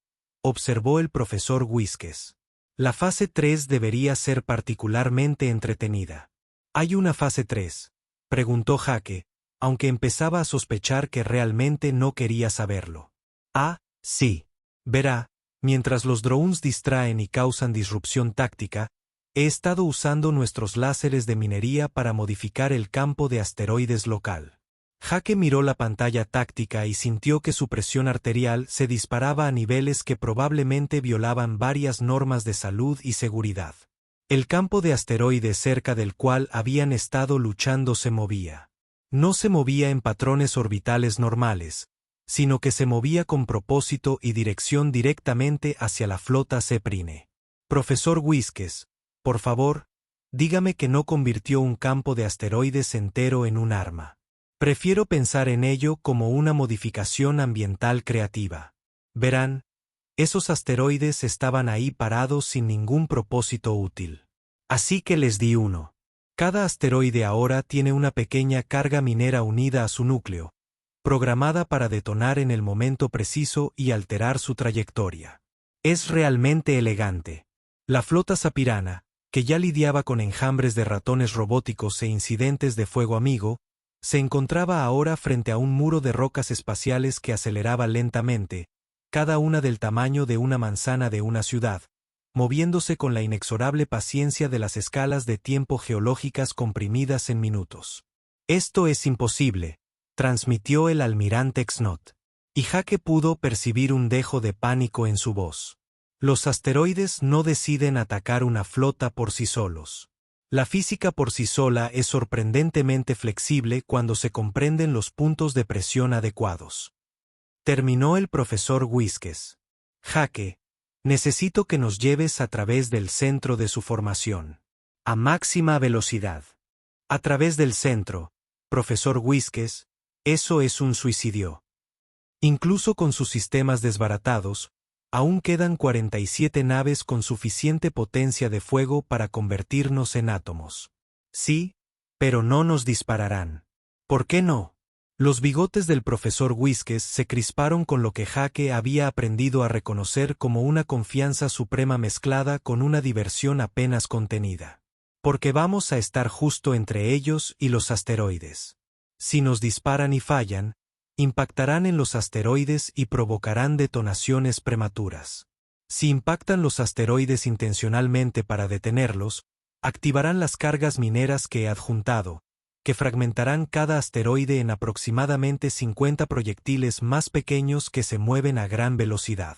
observó el profesor Whiskes. La fase 3 debería ser particularmente entretenida. ¿Hay una fase 3? Preguntó Jake, aunque empezaba a sospechar que realmente no quería saberlo. Ah, sí. Verá, mientras los drones distraen y causan disrupción táctica, he estado usando nuestros láseres de minería para modificar el campo de asteroides local. Jake miró la pantalla táctica y sintió que su presión arterial se disparaba a niveles que probablemente violaban varias normas de salud y seguridad. El campo de asteroides cerca del cual habían estado luchando se movía. No se movía en patrones orbitales normales, sino que se movía con propósito y dirección directamente hacia la flota Zeppelin. Profesor Whiskes, por favor, dígame que no convirtió un campo de asteroides entero en un arma. Prefiero pensar en ello como una modificación ambiental creativa. Verán, esos asteroides estaban ahí parados sin ningún propósito útil. Así que les di uno. Cada asteroide ahora tiene una pequeña carga minera unida a su núcleo, programada para detonar en el momento preciso y alterar su trayectoria. Es realmente elegante. La flota Sapirana, que ya lidiaba con enjambres de ratones robóticos e incidentes de fuego amigo, se encontraba ahora frente a un muro de rocas espaciales que aceleraba lentamente, cada una del tamaño de una manzana de una ciudad, moviéndose con la inexorable paciencia de las escalas de tiempo geológicas comprimidas en minutos. Esto es imposible, transmitió el almirante Xnot. Y Jake pudo percibir un dejo de pánico en su voz. Los asteroides no deciden atacar una flota por sí solos. La física por sí sola es sorprendentemente flexible cuando se comprenden los puntos de presión adecuados. Terminó el profesor Whiskes. Jake, necesito que nos lleves a través del centro de su formación. A máxima velocidad. A través del centro, profesor Whiskes, eso es un suicidio. Incluso con sus sistemas desbaratados, aún quedan 47 naves con suficiente potencia de fuego para convertirnos en átomos. Sí, pero no nos dispararán. ¿Por qué no? Los bigotes del profesor Whiskes se crisparon con lo que Jake había aprendido a reconocer como una confianza suprema mezclada con una diversión apenas contenida. Porque vamos a estar justo entre ellos y los asteroides. Si nos disparan y fallan, impactarán en los asteroides y provocarán detonaciones prematuras. Si impactan los asteroides intencionalmente para detenerlos, activarán las cargas mineras que he adjuntado, que fragmentarán cada asteroide en aproximadamente 50 proyectiles más pequeños que se mueven a gran velocidad.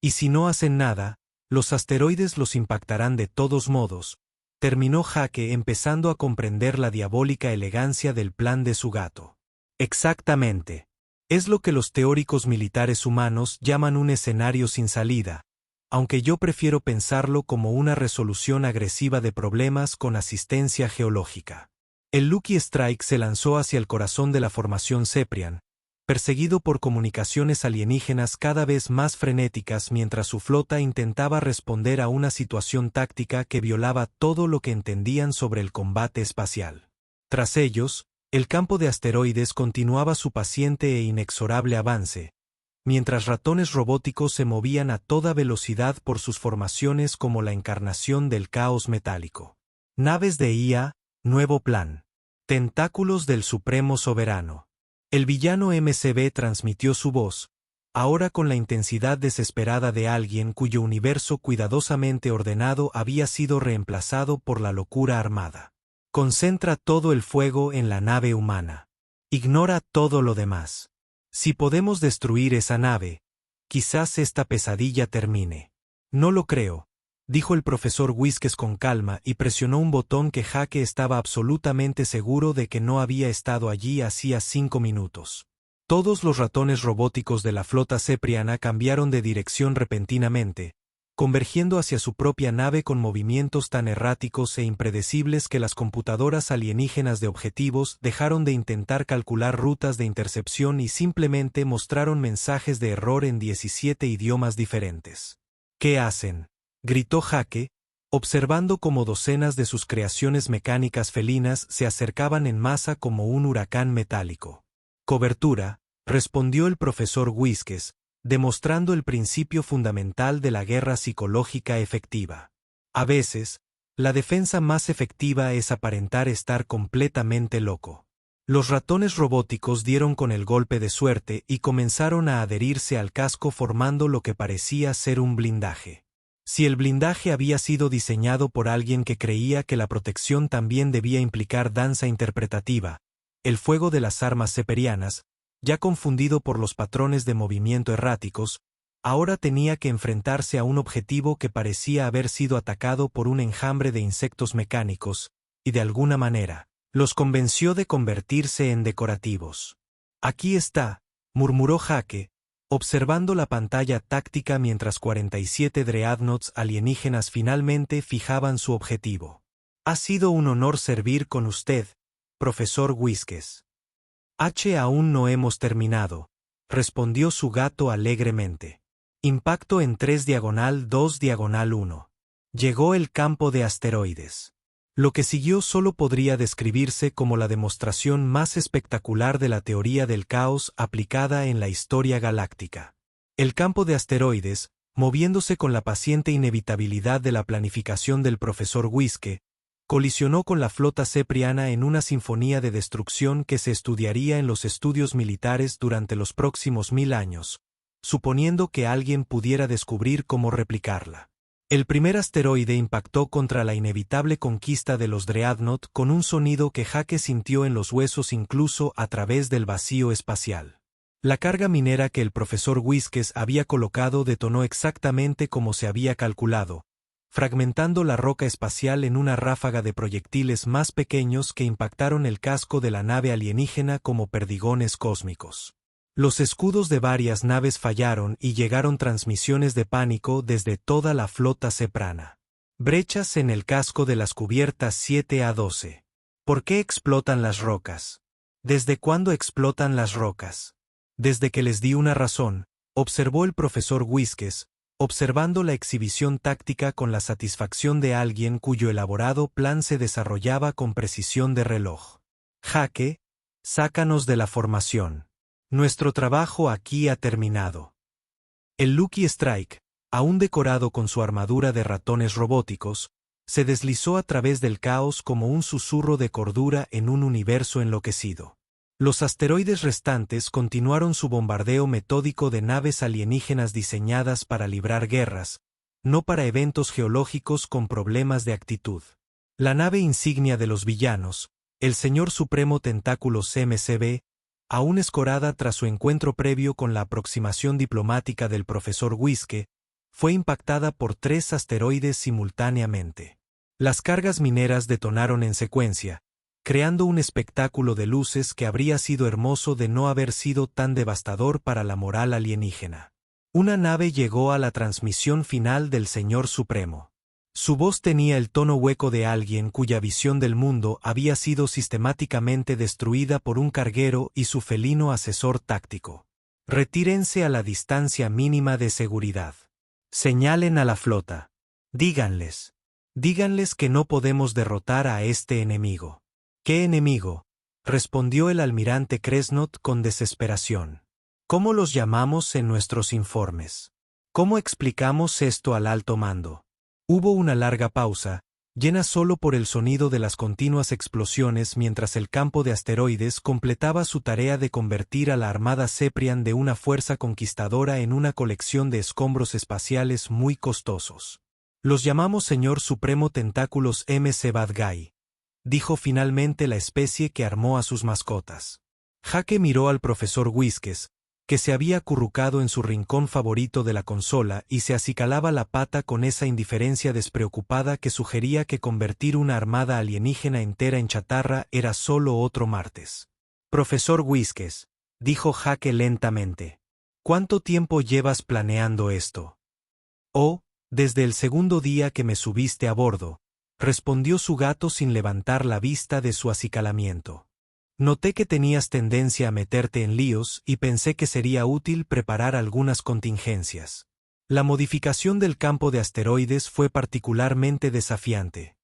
Y si no hacen nada, los asteroides los impactarán de todos modos, terminó Jake empezando a comprender la diabólica elegancia del plan de su gato. Exactamente. Es lo que los teóricos militares humanos llaman un escenario sin salida, aunque yo prefiero pensarlo como una resolución agresiva de problemas con asistencia geológica. El Lucky Strike se lanzó hacia el corazón de la formación Ceprian, perseguido por comunicaciones alienígenas cada vez más frenéticas mientras su flota intentaba responder a una situación táctica que violaba todo lo que entendían sobre el combate espacial. Tras ellos, el campo de asteroides continuaba su paciente e inexorable avance, mientras ratones robóticos se movían a toda velocidad por sus formaciones como la encarnación del caos metálico. Naves de IA, nuevo plan. Tentáculos del Supremo Soberano. El villano MCB transmitió su voz, ahora con la intensidad desesperada de alguien cuyo universo cuidadosamente ordenado había sido reemplazado por la locura armada. Concentra todo el fuego en la nave humana. Ignora todo lo demás. Si podemos destruir esa nave, quizás esta pesadilla termine. No lo creo, dijo el profesor Whiskes con calma y presionó un botón que Jake estaba absolutamente seguro de que no había estado allí hacía 5 minutos. Todos los ratones robóticos de la flota cepriana cambiaron de dirección repentinamente, convergiendo hacia su propia nave con movimientos tan erráticos e impredecibles que las computadoras alienígenas de objetivos dejaron de intentar calcular rutas de intercepción y simplemente mostraron mensajes de error en 17 idiomas diferentes. ¿Qué hacen?, gritó Jake, observando cómo docenas de sus creaciones mecánicas felinas se acercaban en masa como un huracán metálico. Cobertura, respondió el profesor Whiskes, demostrando el principio fundamental de la guerra psicológica efectiva. A veces, la defensa más efectiva es aparentar estar completamente loco. Los ratones robóticos dieron con el golpe de suerte y comenzaron a adherirse al casco formando lo que parecía ser un blindaje. Si el blindaje había sido diseñado por alguien que creía que la protección también debía implicar danza interpretativa, el fuego de las armas seperianas, ya confundido por los patrones de movimiento erráticos, ahora tenía que enfrentarse a un objetivo que parecía haber sido atacado por un enjambre de insectos mecánicos, y de alguna manera, los convenció de convertirse en decorativos. Aquí está, murmuró Jake, observando la pantalla táctica mientras 47 dreadnoughts alienígenas finalmente fijaban su objetivo. Ha sido un honor servir con usted, profesor Whiskes. Aún no hemos terminado, respondió su gato alegremente. Impacto en 3/2/1. Llegó el campo de asteroides. Lo que siguió solo podría describirse como la demostración más espectacular de la teoría del caos aplicada en la historia galáctica. El campo de asteroides, moviéndose con la paciente inevitabilidad de la planificación del profesor Whiske, colisionó con la flota cepriana en una sinfonía de destrucción que se estudiaría en los estudios militares durante los próximos 1000 años, suponiendo que alguien pudiera descubrir cómo replicarla. El primer asteroide impactó contra la inevitable conquista de los Dreadnought con un sonido que Jake sintió en los huesos incluso a través del vacío espacial. La carga minera que el profesor Whiskes había colocado detonó exactamente como se había calculado, fragmentando la roca espacial en una ráfaga de proyectiles más pequeños que impactaron el casco de la nave alienígena como perdigones cósmicos. Los escudos de varias naves fallaron y llegaron transmisiones de pánico desde toda la flota ceprana. Brechas en el casco de las cubiertas 7A-12. ¿Por qué explotan las rocas? ¿Desde cuándo explotan las rocas? Desde que les di una razón, observó el profesor Whiskes, observando la exhibición táctica con la satisfacción de alguien cuyo elaborado plan se desarrollaba con precisión de reloj. Jake, sácanos de la formación. Nuestro trabajo aquí ha terminado. El Lucky Strike, aún decorado con su armadura de ratones robóticos, se deslizó a través del caos como un susurro de cordura en un universo enloquecido. Los asteroides restantes continuaron su bombardeo metódico de naves alienígenas diseñadas para librar guerras, no para eventos geológicos con problemas de actitud. La nave insignia de los villanos, el Señor Supremo Tentáculos MCB, aún escorada tras su encuentro previo con la aproximación diplomática del profesor Whiske, fue impactada por 3 asteroides simultáneamente. Las cargas mineras detonaron en secuencia, creando un espectáculo de luces que habría sido hermoso de no haber sido tan devastador para la moral alienígena. Una nave llegó a la transmisión final del Señor Supremo. Su voz tenía el tono hueco de alguien cuya visión del mundo había sido sistemáticamente destruida por un carguero y su felino asesor táctico. Retírense a la distancia mínima de seguridad. Señalen a la flota. Díganles que no podemos derrotar a este enemigo. ¿Qué enemigo?, respondió el almirante Cresnot con desesperación. ¿Cómo los llamamos en nuestros informes? ¿Cómo explicamos esto al alto mando? Hubo una larga pausa, llena solo por el sonido de las continuas explosiones mientras el campo de asteroides completaba su tarea de convertir a la armada Ceprian de una fuerza conquistadora en una colección de escombros espaciales muy costosos. Los llamamos Señor Supremo Tentáculos MC Bad Guy, dijo finalmente la especie que armó a sus mascotas. Jake miró al profesor Whiskes, que se había acurrucado en su rincón favorito de la consola y se acicalaba la pata con esa indiferencia despreocupada que sugería que convertir una armada alienígena entera en chatarra era solo otro martes. Profesor Whiskes, dijo Jake lentamente, ¿cuánto tiempo llevas planeando esto? Oh, Desde el segundo día que me subiste a bordo, respondió su gato sin levantar la vista de su acicalamiento. Noté que tenías tendencia a meterte en líos y pensé que sería útil preparar algunas contingencias. La modificación del campo de asteroides fue particularmente desafiante.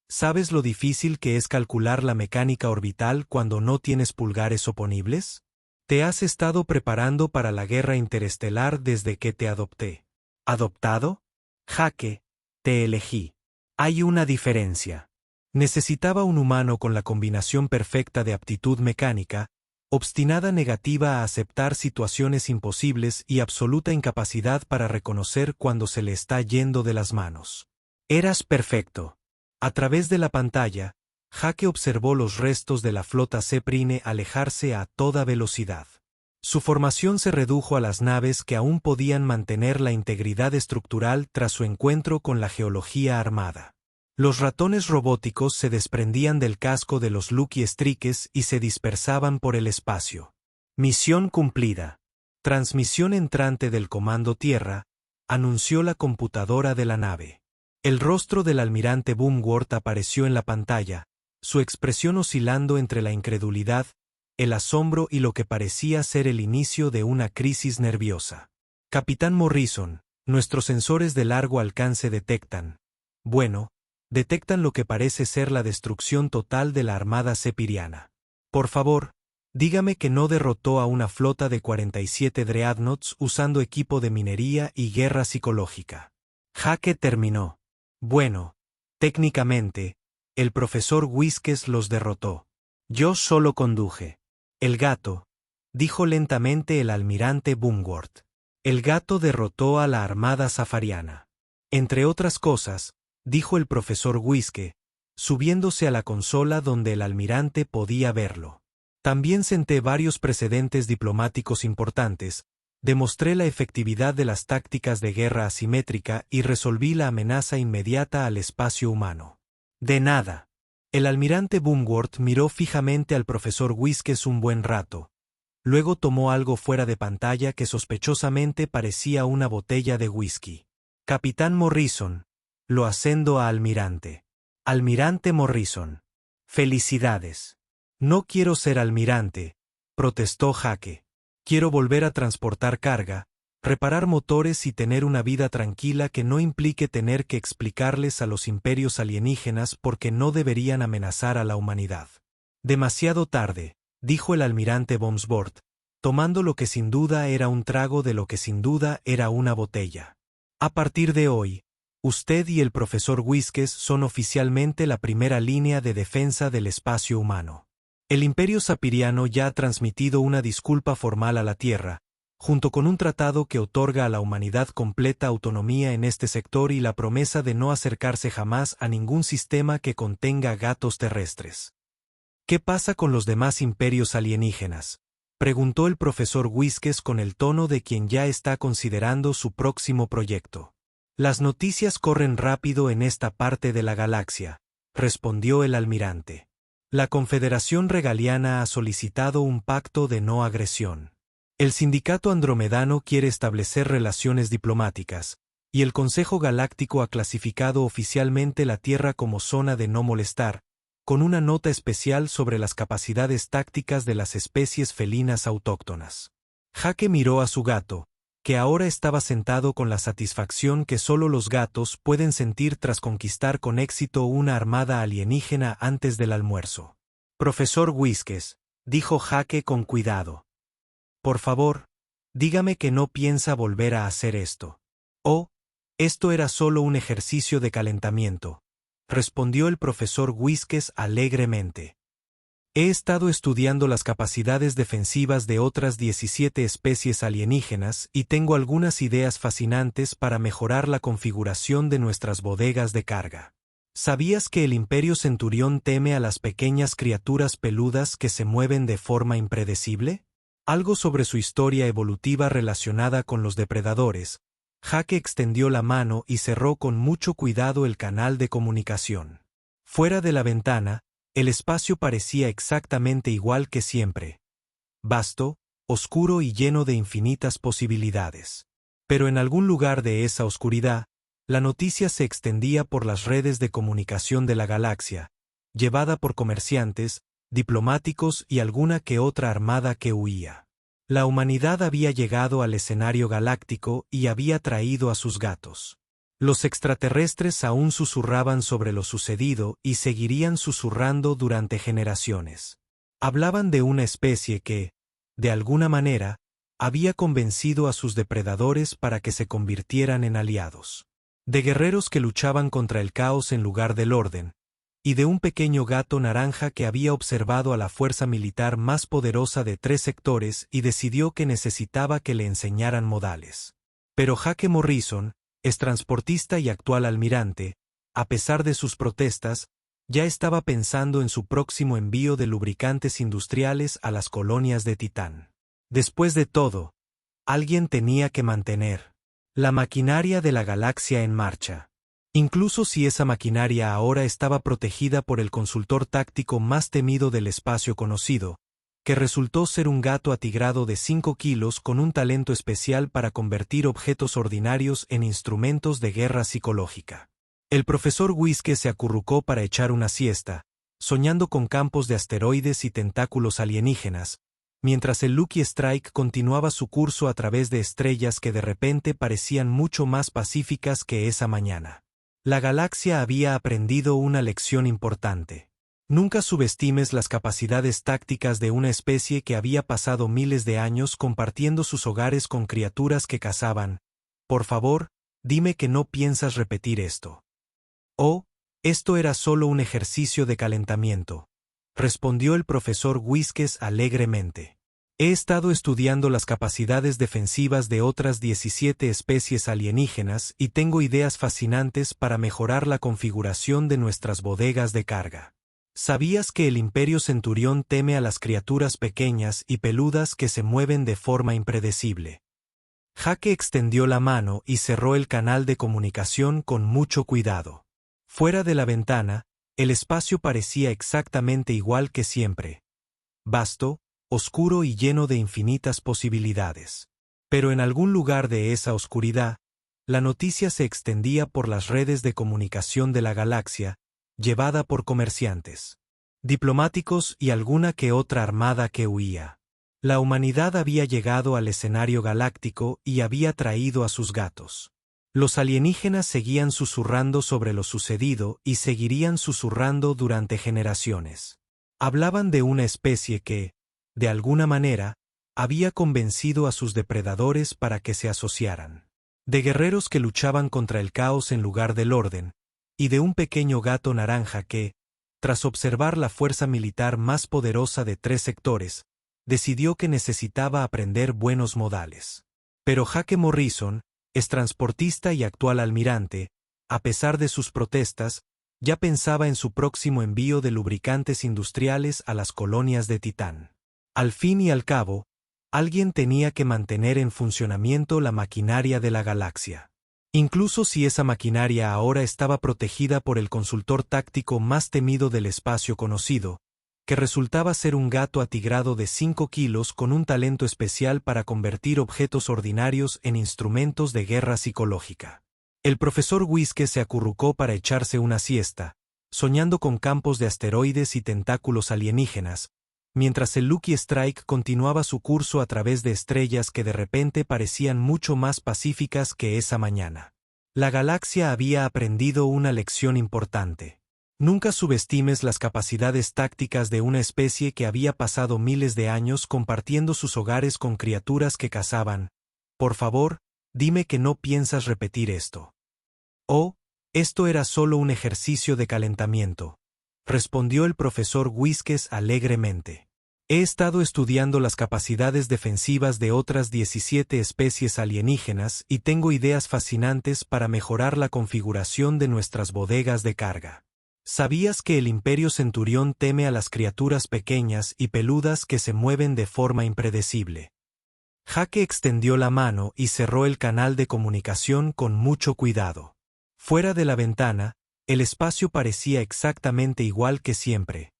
¿Sabes lo difícil que es calcular la mecánica orbital cuando no tienes pulgares oponibles? Te has estado preparando para la guerra interestelar desde que te adopté. ¿Adoptado? Jake, te elegí. Hay una diferencia. Necesitaba un humano con la combinación perfecta de aptitud mecánica, obstinada negativa a aceptar situaciones imposibles y absoluta incapacidad para reconocer cuando se le está yendo de las manos. Eras perfecto. A través de la pantalla, Jake observó los restos de la flota Zeppelin alejarse a toda velocidad. Su formación se redujo a las naves que aún podían mantener la integridad estructural tras su encuentro con la geología armada. Los ratones robóticos se desprendían del casco de los Lucky Strikes y se dispersaban por el espacio. Misión cumplida. Transmisión entrante del Comando Tierra, anunció la computadora de la nave. El rostro del almirante Boomworth apareció en la pantalla, su expresión oscilando entre la incredulidad, el asombro y lo que parecía ser el inicio de una crisis nerviosa. Capitán Morrison, nuestros sensores de largo alcance detectan. Bueno, detectan lo que parece ser la destrucción total de la armada sepiriana. Por favor, dígame que no derrotó a una flota de 47 dreadnoughts usando equipo de minería y guerra psicológica. Jake terminó. Bueno, técnicamente, el profesor Whiskes los derrotó. Yo solo conduje. El gato, dijo lentamente el almirante Boomworth. El gato derrotó a la armada safariana. Entre otras cosas, dijo el profesor Whiske, subiéndose a la consola donde el almirante podía verlo. También senté varios precedentes diplomáticos importantes, demostré la efectividad de las tácticas de guerra asimétrica y resolví la amenaza inmediata al espacio humano. De nada. El almirante Boomworth miró fijamente al profesor Whiskes un buen rato. Luego tomó algo fuera de pantalla que sospechosamente parecía una botella de whisky. Capitán Morrison. Lo ascendo a almirante. Almirante Morrison. Felicidades. No quiero ser almirante, protestó Jake. Quiero volver a transportar carga, reparar motores y tener una vida tranquila que no implique tener que explicarles a los imperios alienígenas por qué no deberían amenazar a la humanidad. Demasiado tarde, dijo el almirante Bomsworth, tomando lo que sin duda era un trago de lo que sin duda era una botella. A partir de hoy, usted y el profesor Whiskes son oficialmente la primera línea de defensa del espacio humano. El Imperio Sapiriano ya ha transmitido una disculpa formal a la Tierra, junto con un tratado que otorga a la humanidad completa autonomía en este sector y la promesa de no acercarse jamás a ningún sistema que contenga gatos terrestres. ¿Qué pasa con los demás imperios alienígenas?, preguntó el profesor Whiskes con el tono de quien ya está considerando su próximo proyecto. Las noticias corren rápido en esta parte de la galaxia, respondió el almirante. La Confederación Regaliana ha solicitado un pacto de no agresión. El Sindicato Andromedano quiere establecer relaciones diplomáticas, y el Consejo Galáctico ha clasificado oficialmente la Tierra como zona de no molestar, con una nota especial sobre las capacidades tácticas de las especies felinas autóctonas. Jake miró a su gato, que ahora estaba sentado con la satisfacción que solo los gatos pueden sentir tras conquistar con éxito una armada alienígena antes del almuerzo. Profesor Whiskes, dijo Jake con cuidado. Por favor, dígame que no piensa volver a hacer esto. Oh, esto era solo un ejercicio de calentamiento, respondió el profesor Whiskes alegremente. He estado estudiando las capacidades defensivas de otras 17 especies alienígenas y tengo algunas ideas fascinantes para mejorar la configuración de nuestras bodegas de carga. ¿Sabías que el Imperio Centurión teme a las pequeñas criaturas peludas que se mueven de forma impredecible? Algo sobre su historia evolutiva relacionada con los depredadores. Jake extendió la mano y cerró con mucho cuidado el canal de comunicación. Fuera de la ventana, el espacio parecía exactamente igual que siempre. Vasto, oscuro y lleno de infinitas posibilidades. Pero en algún lugar de esa oscuridad, La noticia se extendía por las redes de comunicación de la galaxia, llevada por comerciantes, diplomáticos y alguna que otra armada que huía. La humanidad había llegado al escenario galáctico y había traído a sus gatos. Los extraterrestres aún susurraban sobre lo sucedido y seguirían susurrando durante generaciones. Hablaban de una especie que, de alguna manera, había convencido a sus depredadores para que se convirtieran en aliados. De guerreros que luchaban contra el caos en lugar del orden, y de un pequeño gato naranja que había observado a la fuerza militar más poderosa de 3 sectores y decidió que necesitaba que le enseñaran modales. Pero Jake Morrison, extransportista y actual almirante, a pesar de sus protestas, ya estaba pensando en su próximo envío de lubricantes industriales a las colonias de Titán. Después de todo, alguien tenía que mantener la maquinaria de la galaxia en marcha. Incluso si esa maquinaria ahora estaba protegida por el consultor táctico más temido del espacio conocido, que resultó ser un gato atigrado de 5 kilos con un talento especial para convertir objetos ordinarios en instrumentos de guerra psicológica. El profesor Whiskey se acurrucó para echar una siesta, soñando con campos de asteroides y tentáculos alienígenas, mientras el Lucky Strike continuaba su curso a través de estrellas que de repente parecían mucho más pacíficas que esa mañana. La galaxia había aprendido una lección importante. Nunca subestimes las capacidades tácticas de una especie que había pasado miles de años compartiendo sus hogares con criaturas que cazaban. Por favor, dime que no piensas repetir esto. Oh, esto era solo un ejercicio de calentamiento, respondió el profesor Whiskey alegremente. He estado estudiando las capacidades defensivas de otras 17 especies alienígenas y tengo ideas fascinantes para mejorar la configuración de nuestras bodegas de carga. ¿Sabías que el Imperio Centurión teme a las criaturas pequeñas y peludas que se mueven de forma impredecible? Jake extendió la mano y cerró el canal de comunicación con mucho cuidado. Fuera de la ventana, el espacio parecía exactamente igual que siempre. Vasto, oscuro y lleno de infinitas posibilidades. Pero en algún lugar de esa oscuridad, la noticia se extendía por las redes de comunicación de la galaxia, llevada por comerciantes, diplomáticos y alguna que otra armada que huía. La humanidad había llegado al escenario galáctico y había traído a sus gatos. Los alienígenas seguían susurrando sobre lo sucedido y seguirían susurrando durante generaciones. Hablaban de una especie que, de alguna manera, había convencido a sus depredadores para que se asociaran. De guerreros que luchaban contra el caos en lugar del orden, y de un pequeño gato naranja que, tras observar la fuerza militar más poderosa de 3 sectores, decidió que necesitaba aprender buenos modales. Pero Jake Morrison, extransportista y actual almirante, a pesar de sus protestas, ya pensaba en su próximo envío de lubricantes industriales a las colonias de Titán. Al fin y al cabo, alguien tenía que mantener en funcionamiento la maquinaria de la galaxia. Incluso si esa maquinaria ahora estaba protegida por el consultor táctico más temido del espacio conocido, que resultaba ser un gato atigrado de 5 kilos con un talento especial para convertir objetos ordinarios en instrumentos de guerra psicológica. El profesor Whiskey se acurrucó para echarse una siesta, soñando con campos de asteroides y tentáculos alienígenas, mientras el Lucky Strike continuaba su curso a través de estrellas que de repente parecían mucho más pacíficas que esa mañana. La galaxia había aprendido una lección importante. Nunca subestimes las capacidades tácticas de una especie que había pasado miles de años compartiendo sus hogares con criaturas que cazaban. Por favor, dime que no piensas repetir esto. Oh, esto era solo un ejercicio de calentamiento, respondió el profesor Whiskey alegremente. He estado estudiando las capacidades defensivas de otras 17 especies alienígenas y tengo ideas fascinantes para mejorar la configuración de nuestras bodegas de carga. ¿Sabías que el Imperio Centurión teme a las criaturas pequeñas y peludas que se mueven de forma impredecible? Jake extendió la mano y cerró el canal de comunicación con mucho cuidado. Fuera de la ventana, el espacio parecía exactamente igual que siempre.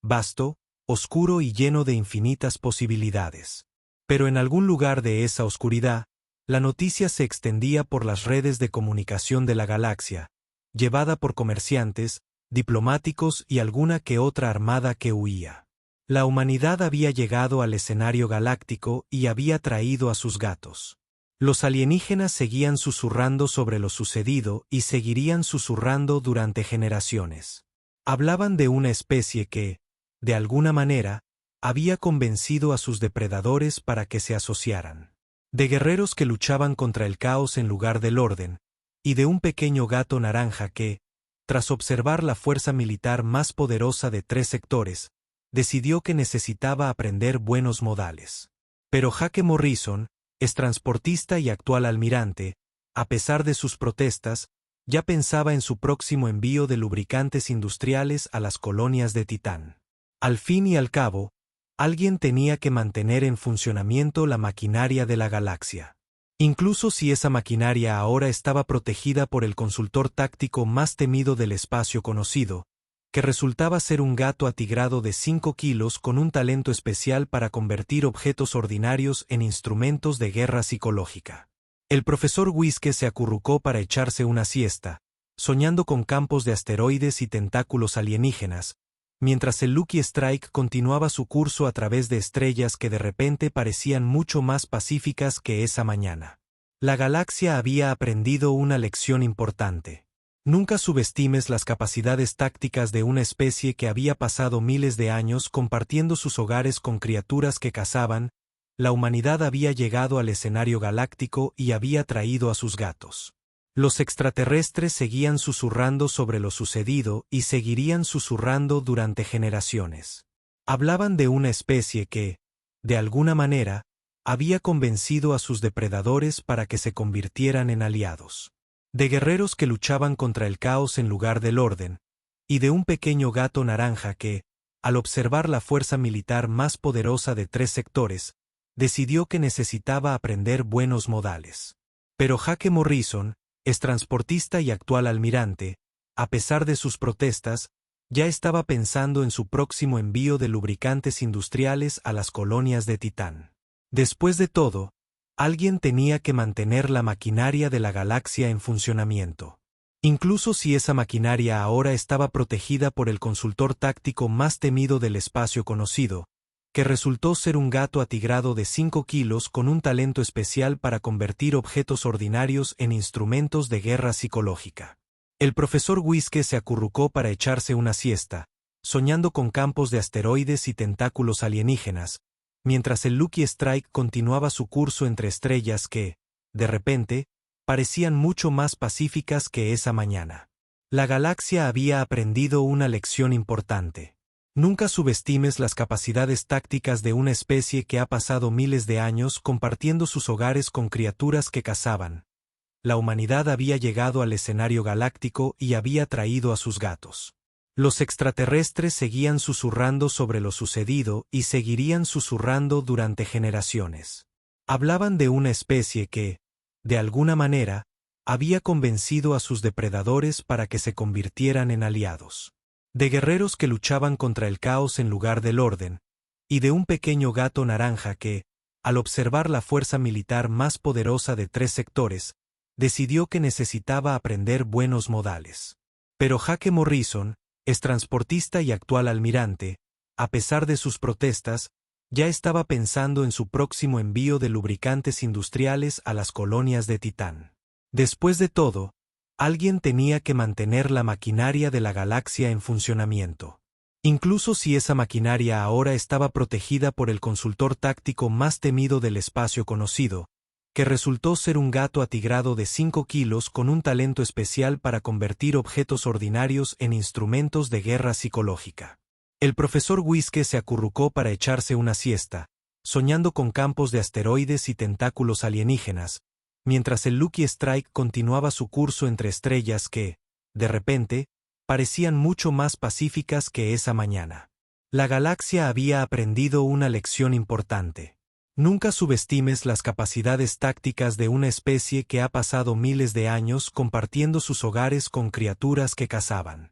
Vasto, oscuro y lleno de infinitas posibilidades. Pero en algún lugar de esa oscuridad, La noticia se extendía por las redes de comunicación de la galaxia, llevada por comerciantes, diplomáticos y alguna que otra armada que huía. La humanidad había llegado al escenario galáctico y había traído a sus gatos. Los alienígenas seguían susurrando sobre lo sucedido y seguirían susurrando durante generaciones. Hablaban de una especie que, de alguna manera, había convencido a sus depredadores para que se asociaran. De guerreros que luchaban contra el caos en lugar del orden, y de un pequeño gato naranja que, tras observar la fuerza militar más poderosa de 3 sectores, decidió que necesitaba aprender buenos modales. Pero Jake Morrison, transportista y actual almirante, a pesar de sus protestas, ya pensaba en su próximo envío de lubricantes industriales a las colonias de Titán. Al fin y al cabo, alguien tenía que mantener en funcionamiento la maquinaria de la galaxia. Incluso si esa maquinaria ahora estaba protegida por el consultor táctico más temido del espacio conocido, que resultaba ser un gato atigrado de 5 kilos con un talento especial para convertir objetos ordinarios en instrumentos de guerra psicológica. El profesor Whiskey se acurrucó para echarse una siesta, soñando con campos de asteroides y tentáculos alienígenas, mientras el Lucky Strike continuaba su curso a través de estrellas que de repente parecían mucho más pacíficas que esa mañana. La galaxia había aprendido una lección importante. Nunca subestimes las capacidades tácticas de una especie que había pasado miles de años compartiendo sus hogares con criaturas que cazaban. La humanidad había llegado al escenario galáctico y había traído a sus gatos. Los extraterrestres seguían susurrando sobre lo sucedido y seguirían susurrando durante generaciones. Hablaban de una especie que, de alguna manera, había convencido a sus depredadores para que se convirtieran en aliados. De guerreros que luchaban contra el caos en lugar del orden, y de un pequeño gato naranja que, al observar la fuerza militar más poderosa de 3 sectores, decidió que necesitaba aprender buenos modales. Pero Jake Morrison, transportista y actual almirante, a pesar de sus protestas, ya estaba pensando en su próximo envío de lubricantes industriales a las colonias de Titán. Después de todo, alguien tenía que mantener la maquinaria de la galaxia en funcionamiento. Incluso si esa maquinaria ahora estaba protegida por el consultor táctico más temido del espacio conocido, que resultó ser un gato atigrado de 5 kilos con un talento especial para convertir objetos ordinarios en instrumentos de guerra psicológica. El profesor Whiskey se acurrucó para echarse una siesta, soñando con campos de asteroides y tentáculos alienígenas, mientras el Lucky Strike continuaba su curso entre estrellas que, de repente, parecían mucho más pacíficas que esa mañana. La galaxia había aprendido una lección importante. Nunca subestimes las capacidades tácticas de una especie que ha pasado miles de años compartiendo sus hogares con criaturas que cazaban. La humanidad había llegado al escenario galáctico y había traído a sus gatos. Los extraterrestres seguían susurrando sobre lo sucedido y seguirían susurrando durante generaciones. Hablaban de una especie que, de alguna manera, había convencido a sus depredadores para que se convirtieran en aliados. De guerreros que luchaban contra el caos en lugar del orden, y de un pequeño gato naranja que, al observar la fuerza militar más poderosa de 3 sectores, decidió que necesitaba aprender buenos modales. Pero Jake Morrison, transportista y actual almirante, a pesar de sus protestas, ya estaba pensando en su próximo envío de lubricantes industriales a las colonias de Titán. Después de todo, alguien tenía que mantener la maquinaria de la galaxia en funcionamiento. Incluso si esa maquinaria ahora estaba protegida por el consultor táctico más temido del espacio conocido, que resultó ser un gato atigrado de 5 kilos con un talento especial para convertir objetos ordinarios en instrumentos de guerra psicológica. El profesor Whiskey se acurrucó para echarse una siesta, soñando con campos de asteroides y tentáculos alienígenas, mientras el Lucky Strike continuaba su curso entre estrellas que, de repente, parecían mucho más pacíficas que esa mañana. La galaxia había aprendido una lección importante. Nunca subestimes las capacidades tácticas de una especie que ha pasado miles de años compartiendo sus hogares con criaturas que cazaban.